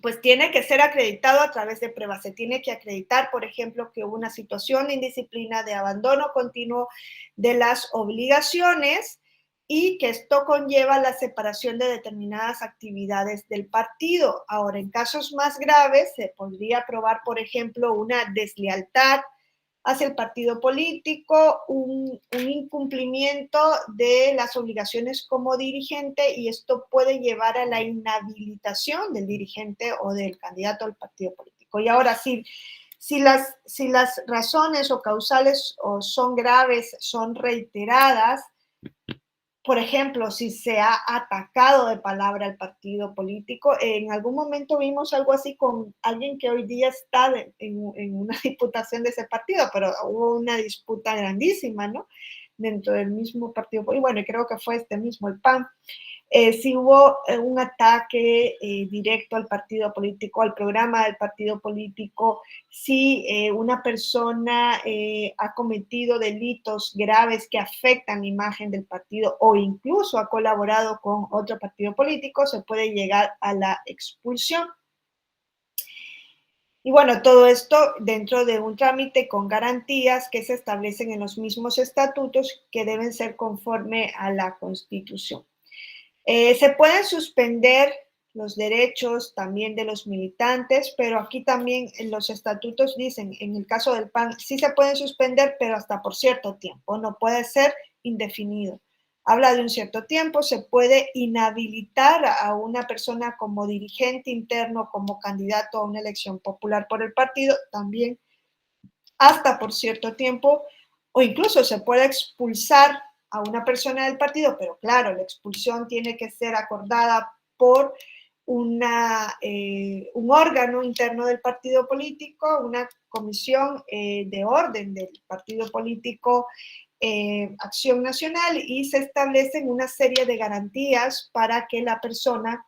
A: pues tiene que ser acreditado a través de pruebas. Se tiene que acreditar, por ejemplo, que hubo una situación de indisciplina, de abandono continuo de las obligaciones y que esto conlleva la separación de determinadas actividades del partido. Ahora, en casos más graves, se podría probar, por ejemplo, una deslealtad hacia el partido político, un incumplimiento de las obligaciones como dirigente, y esto puede llevar a la inhabilitación del dirigente o del candidato al partido político. Y ahora, si las razones o causales son graves, son reiteradas, por ejemplo, si se ha atacado de palabra al partido político, en algún momento vimos algo así con alguien que hoy día está en una diputación de ese partido, pero hubo una disputa grandísima, ¿no?, dentro del mismo partido, y bueno, creo que fue este mismo, el PAN. Si hubo un ataque directo al partido político, al programa del partido político, si una persona ha cometido delitos graves que afectan la imagen del partido o incluso ha colaborado con otro partido político, se puede llegar a la expulsión. Y bueno, todo esto dentro de un trámite con garantías que se establecen en los mismos estatutos que deben ser conforme a la Constitución. Se pueden suspender los derechos también de los militantes, pero aquí también en los estatutos dicen, en el caso del PAN, sí se pueden suspender, pero hasta por cierto tiempo, no puede ser indefinido. Habla de un cierto tiempo, se puede inhabilitar a una persona como dirigente interno, como candidato a una elección popular por el partido, también hasta por cierto tiempo, o incluso se puede expulsar a una persona del partido, pero claro, la expulsión tiene que ser acordada por un órgano interno del partido político, una comisión de orden del partido político, Acción Nacional, y se establecen una serie de garantías para que la persona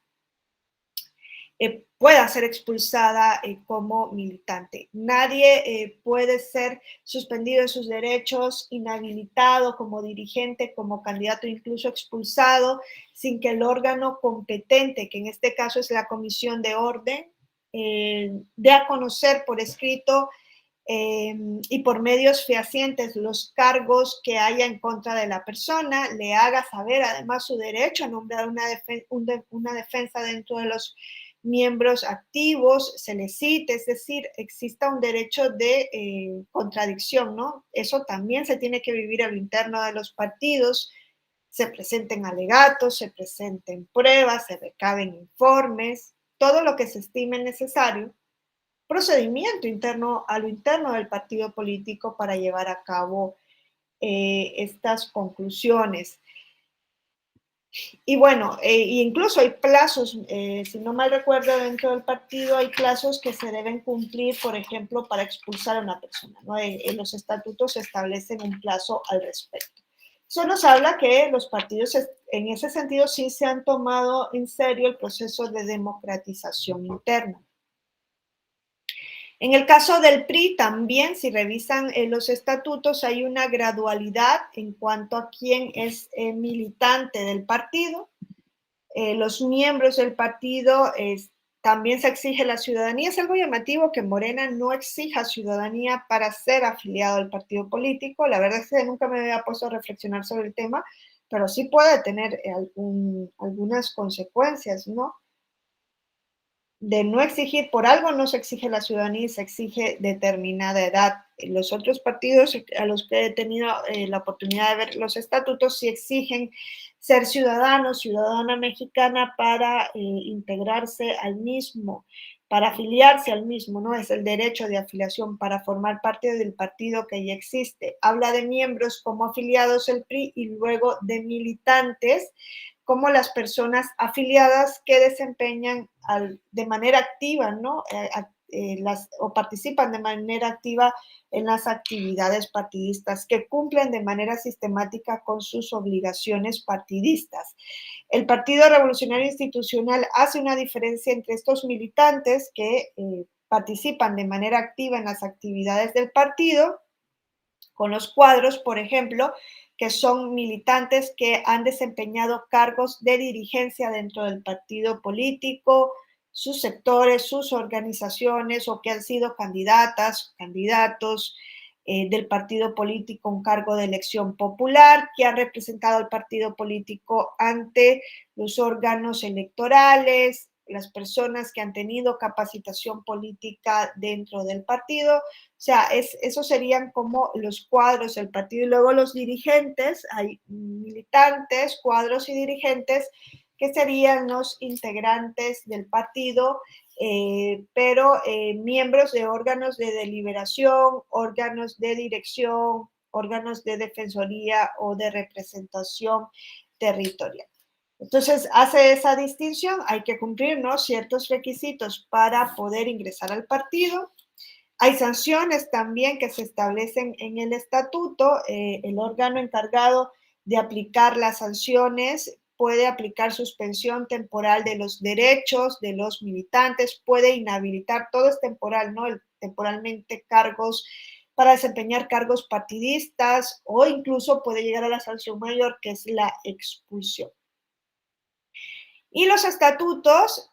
A: pueda ser expulsada como militante. Nadie puede ser suspendido de sus derechos, inhabilitado como dirigente, como candidato, incluso expulsado, sin que el órgano competente, que en este caso es la Comisión de Orden, dé a conocer por escrito y por medios fehacientes los cargos que haya en contra de la persona, le haga saber además su derecho a nombrar una defensa dentro de los miembros activos, se les cite, es decir, exista un derecho de contradicción, ¿no? Eso también se tiene que vivir a lo interno de los partidos, se presenten alegatos, se presenten pruebas, se recaben informes, todo lo que se estime necesario, procedimiento interno a lo interno del partido político para llevar a cabo estas conclusiones. Y bueno, incluso hay plazos, si no mal recuerdo, dentro del partido hay plazos que se deben cumplir, por ejemplo, para expulsar a una persona, ¿no? En los estatutos se establecen un plazo al respecto. Eso nos habla que los partidos, en ese sentido, sí se han tomado en serio el proceso de democratización interna. En el caso del PRI también, si revisan los estatutos, hay una gradualidad en cuanto a quién es militante del partido. Los miembros del partido también se exige la ciudadanía. Es algo llamativo que Morena no exija ciudadanía para ser afiliado al partido político. La verdad es que nunca me había puesto a reflexionar sobre el tema, pero sí puede tener algunas consecuencias, ¿no? De no exigir, por algo no se exige la ciudadanía y se exige determinada edad. Los otros partidos a los que he tenido la oportunidad de ver los estatutos sí exigen ser ciudadanos, ciudadana mexicana para integrarse al mismo, para afiliarse al mismo, ¿no? Es el derecho de afiliación para formar parte del partido que ya existe. Habla de miembros como afiliados el PRI y luego de militantes como las personas afiliadas que desempeñan de manera activa, ¿no? O participan de manera activa en las actividades partidistas, que cumplen de manera sistemática con sus obligaciones partidistas. El Partido Revolucionario Institucional hace una diferencia entre estos militantes que participan de manera activa en las actividades del partido, con los cuadros, por ejemplo, que son militantes que han desempeñado cargos de dirigencia dentro del partido político, sus sectores, sus organizaciones, o que han sido candidatas, candidatos del partido político, un cargo de elección popular, que han representado al partido político ante los órganos electorales, las personas que han tenido capacitación política dentro del partido. O sea, esos serían como los cuadros del partido. Y luego los dirigentes, hay militantes, cuadros y dirigentes, que serían los integrantes del partido, pero miembros de órganos de deliberación, órganos de dirección, órganos de defensoría o de representación territorial. Entonces, hace esa distinción, hay que cumplir, ¿no?, ciertos requisitos para poder ingresar al partido. Hay sanciones también que se establecen en el estatuto. El órgano encargado de aplicar las sanciones puede aplicar suspensión temporal de los derechos de los militantes, puede inhabilitar, todo es temporal, ¿no?, temporalmente cargos para desempeñar cargos partidistas, o incluso puede llegar a la sanción mayor, que es la expulsión. Y los estatutos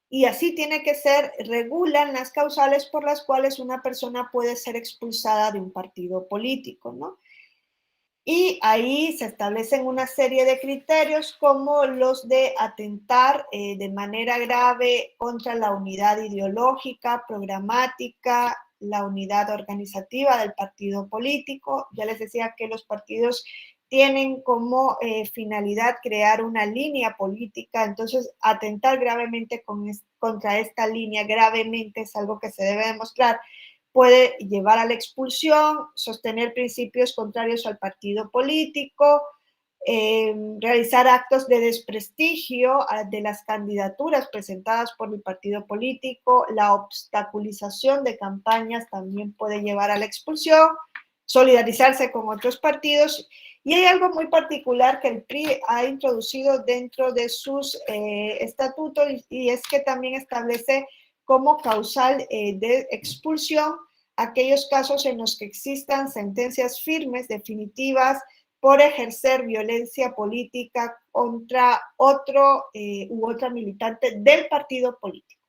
A: y así tiene que ser, regulan las causales por las cuales una persona puede ser expulsada de un partido político, ¿no? Y ahí se establecen una serie de criterios como los de atentar de manera grave contra la unidad ideológica, programática, la unidad organizativa del partido político. Ya les decía que los partidos tienen como finalidad crear una línea política, entonces atentar gravemente contra esta línea, gravemente es algo que se debe demostrar, puede llevar a la expulsión, sostener principios contrarios al partido político, realizar actos de desprestigio de las candidaturas presentadas por el partido político, la obstaculización de campañas también puede llevar a la expulsión, solidarizarse con otros partidos. Y hay algo muy particular que el PRI ha introducido dentro de sus estatutos y es que también establece como causal de expulsión aquellos casos en los que existan sentencias firmes, definitivas, por ejercer violencia política contra otro u otra militante del partido político.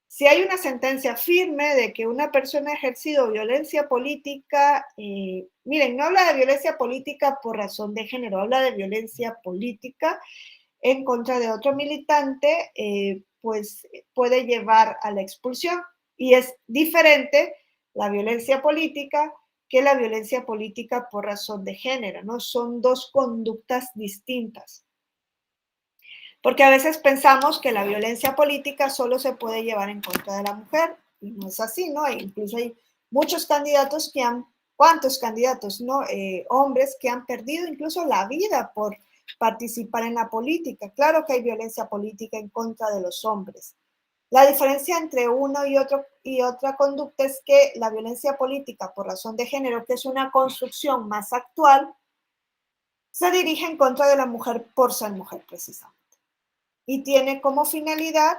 A: Si hay una sentencia firme de que una persona ha ejercido violencia política, miren, no habla de violencia política por razón de género, habla de violencia política en contra de otro militante, pues puede llevar a la expulsión. Y es diferente la violencia política que la violencia política por razón de género, ¿no? Son dos conductas distintas. Porque a veces pensamos que la violencia política solo se puede llevar en contra de la mujer, y no es así, ¿no? Incluso hay muchos candidatos que han, ¿cuántos candidatos, no? Hombres que han perdido incluso la vida por participar en la política. Claro que hay violencia política en contra de los hombres. La diferencia entre uno y otra conducta es que la violencia política por razón de género, que es una construcción más actual, se dirige en contra de la mujer por ser mujer precisamente. Y tiene como finalidad,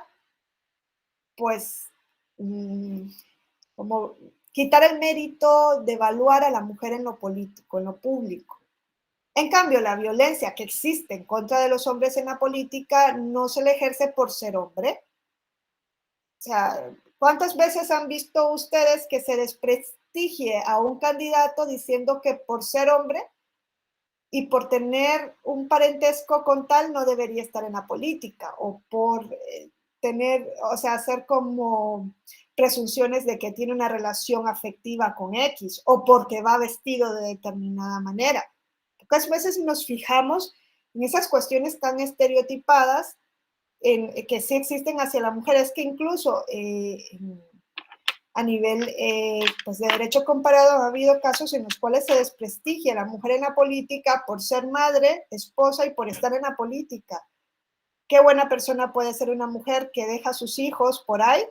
A: pues, como quitar el mérito de evaluar a la mujer en lo político, en lo público. En cambio, la violencia que existe en contra de los hombres en la política no se le ejerce por ser hombre. O sea, ¿cuántas veces han visto ustedes que se desprestigie a un candidato diciendo que por ser hombre y por tener un parentesco con tal no debería estar en la política, o por tener, o sea, hacer como presunciones de que tiene una relación afectiva con X, o porque va vestido de determinada manera? Pocas veces nos fijamos en esas cuestiones tan estereotipadas que sí existen hacia la mujer. Es que incluso a nivel pues de derecho comparado ha habido casos en los cuales se desprestigia a la mujer en la política por ser madre, esposa y por estar en la política. Qué buena persona puede ser una mujer que deja a sus hijos por ahí,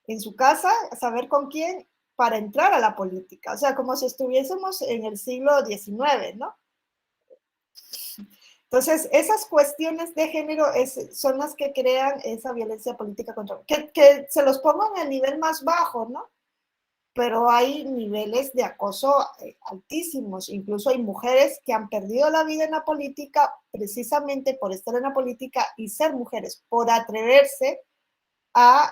A: en su casa, a saber con quién, para entrar a la política. O sea, como si estuviésemos en el siglo XIX, ¿no? Entonces, esas cuestiones de género son las que crean esa violencia política contra que se los pongan al nivel más bajo, ¿no? Pero hay niveles de acoso altísimos. Incluso hay mujeres que han perdido la vida en la política precisamente por estar en la política y ser mujeres, por atreverse a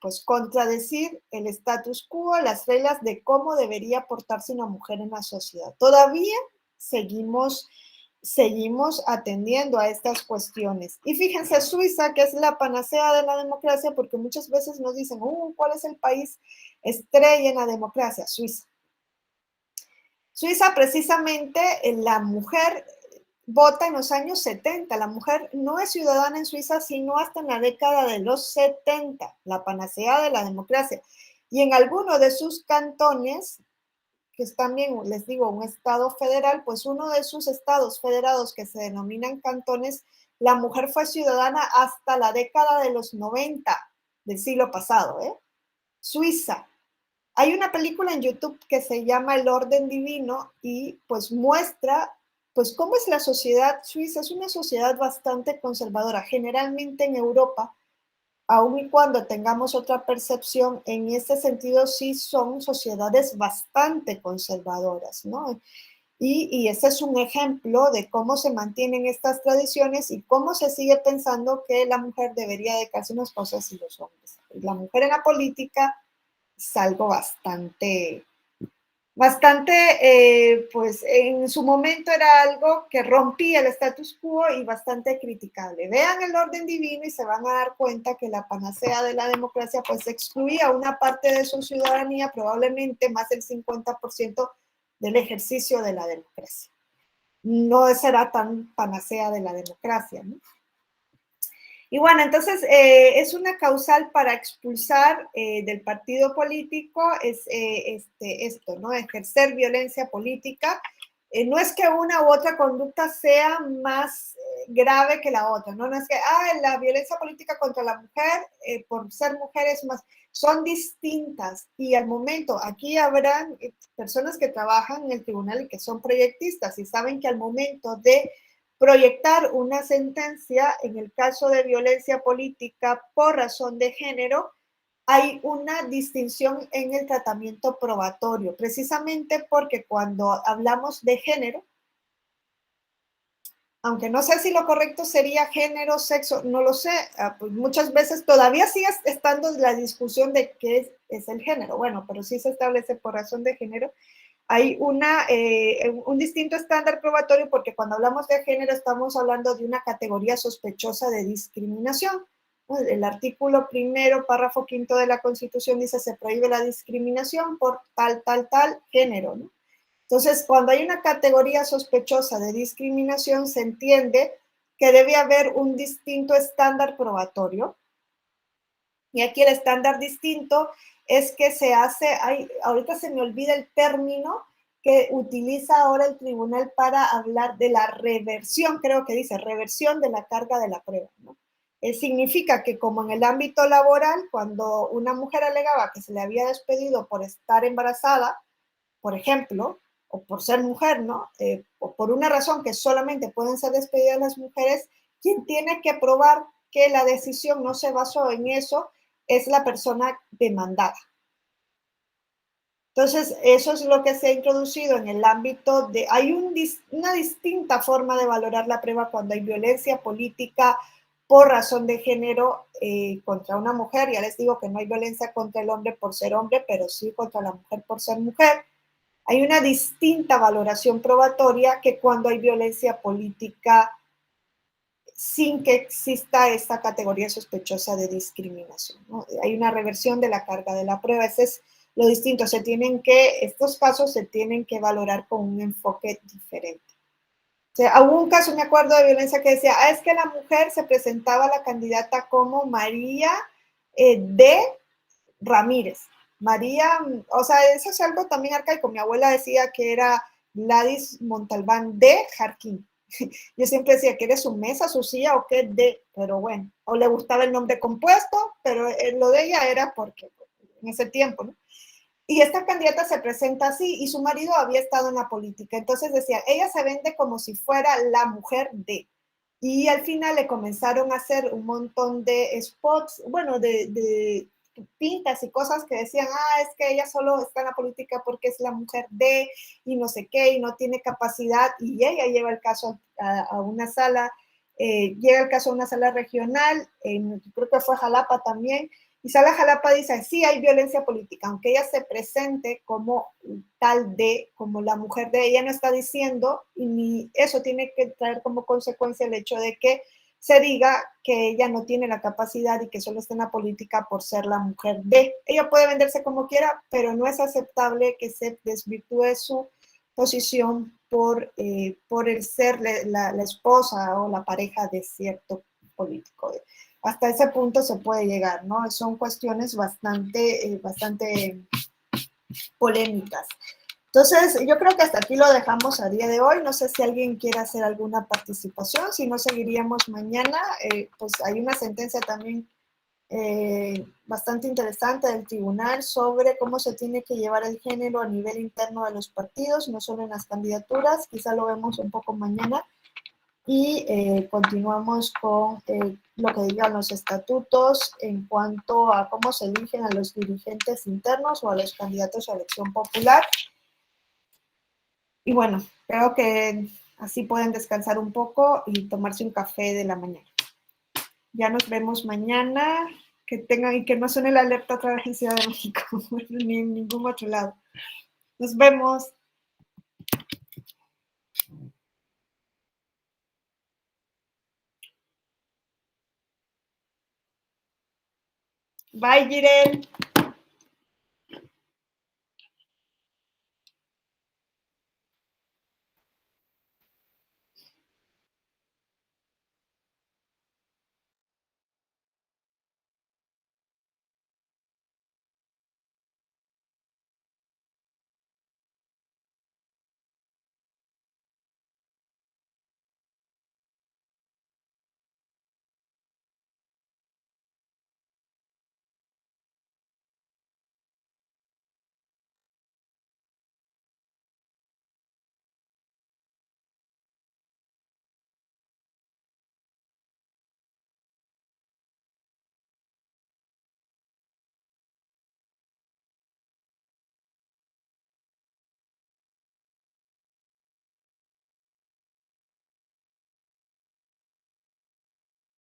A: pues contradecir el status quo, las reglas de cómo debería portarse una mujer en la sociedad. Todavía seguimos atendiendo a estas cuestiones. Y fíjense, Suiza, que es la panacea de la democracia, porque muchas veces nos dicen, ¿cuál es el país estrella en la democracia? Suiza. Suiza, precisamente, la mujer vota en los años 70. La mujer no es ciudadana en Suiza sino hasta en la década de los 70, la panacea de la democracia. Y en alguno de sus cantones, que es también, les digo, un estado federal, pues uno de sus estados federados que se denominan cantones, la mujer fue ciudadana hasta la década de los 90 del siglo pasado, Suiza. Hay una película en YouTube que se llama El Orden Divino y pues muestra pues cómo es la sociedad suiza. Es una sociedad bastante conservadora. Generalmente en Europa, aun y cuando tengamos otra percepción, en este sentido sí son sociedades bastante conservadoras, ¿no? Y ese es un ejemplo de cómo se mantienen estas tradiciones y cómo se sigue pensando que la mujer debería dedicarse a unas cosas y los hombres. La mujer en la política es algo pues en su momento era algo que rompía el status quo y bastante criticable. Vean el orden divino y se van a dar cuenta que la panacea de la democracia pues excluía una parte de su ciudadanía, probablemente más del 50% del ejercicio de la democracia. No será tan panacea de la democracia, ¿no? Y bueno, entonces es una causal para expulsar del partido político esto, ¿no? Ejercer violencia política. No es que una u otra conducta sea más grave que la otra, ¿no? No es que la violencia política contra la mujer por ser mujer es más, son distintas y al momento, aquí habrán personas que trabajan en el tribunal y que son proyectistas y saben que al momento de proyectar una sentencia en el caso de violencia política por razón de género, hay una distinción en el tratamiento probatorio, precisamente porque cuando hablamos de género, aunque no sé si lo correcto sería género, sexo, no lo sé, pues muchas veces todavía sigue estando la discusión de qué es el género, bueno, pero sí se establece por razón de género. Hay un distinto estándar probatorio porque cuando hablamos de género estamos hablando de una categoría sospechosa de discriminación. El artículo 1, párrafo 5 de la Constitución dice se prohíbe la discriminación por tal género, ¿no? Entonces, cuando hay una categoría sospechosa de discriminación, se entiende que debe haber un distinto estándar probatorio. Y aquí el estándar distinto es que se hace, ahorita se me olvida el término que utiliza ahora el tribunal para hablar de la reversión, creo que dice reversión de la carga de la prueba, ¿no? Significa que como en el ámbito laboral, cuando una mujer alegaba que se le había despedido por estar embarazada, por ejemplo, o por ser mujer, ¿no? O por una razón que solamente pueden ser despedidas las mujeres, quien tiene que probar que la decisión no se basó en eso es la persona demandada. Entonces, eso es lo que se ha introducido en el ámbito de... Hay una distinta forma de valorar la prueba cuando hay violencia política por razón de género contra una mujer. Ya les digo que no hay violencia contra el hombre por ser hombre, pero sí contra la mujer por ser mujer. Hay una distinta valoración probatoria que cuando hay violencia política sin que exista esta categoría sospechosa de discriminación, ¿no? Hay una reversión de la carga de la prueba, ese es lo distinto, estos casos se tienen que valorar con un enfoque diferente. O sea, hubo un caso, me acuerdo, de violencia que decía, es que la mujer se presentaba la candidata como María de Ramírez. María, o sea, eso es algo también arcaico. Mi abuela decía que era Gladys Montalbán de Jarquín. Yo siempre decía que eres su mesa, su silla o qué de, pero bueno, o le gustaba el nombre compuesto, pero lo de ella era porque en ese tiempo, ¿no? Y esta candidata se presenta así y su marido había estado en la política. Entonces decía, ella se vende como si fuera la mujer de. Y al final le comenzaron a hacer un montón de spots, bueno, de pintas y cosas que decían, es que ella solo está en la política porque es la mujer de y no sé qué y no tiene capacidad, y ella lleva el caso a una sala, llega el caso a una sala regional, creo que fue Jalapa también, y Sala Jalapa dice, sí hay violencia política, aunque ella se presente como tal de, como la mujer de ella, no está diciendo, y ni eso tiene que traer como consecuencia el hecho de que se diga que ella no tiene la capacidad y que solo está en la política por ser la mujer de. Ella puede venderse como quiera, pero no es aceptable que se desvirtúe su posición por el ser la esposa o la pareja de cierto político. Hasta ese punto se puede llegar, ¿no? Son cuestiones bastante polémicas. Entonces, yo creo que hasta aquí lo dejamos a día de hoy. No sé si alguien quiere hacer alguna participación, si no seguiríamos mañana. Pues hay una sentencia también bastante interesante del tribunal sobre cómo se tiene que llevar el género a nivel interno de los partidos, no solo en las candidaturas. Quizá lo vemos un poco mañana. Y continuamos con lo que digan los estatutos en cuanto a cómo se eligen a los dirigentes internos o a los candidatos a elección popular. Y bueno, creo que así pueden descansar un poco y tomarse un café de la mañana. Ya nos vemos mañana. Que tengan y que no suene la alerta otra vez en Ciudad de México, ni en ningún otro lado. Nos vemos. Bye, Jirel.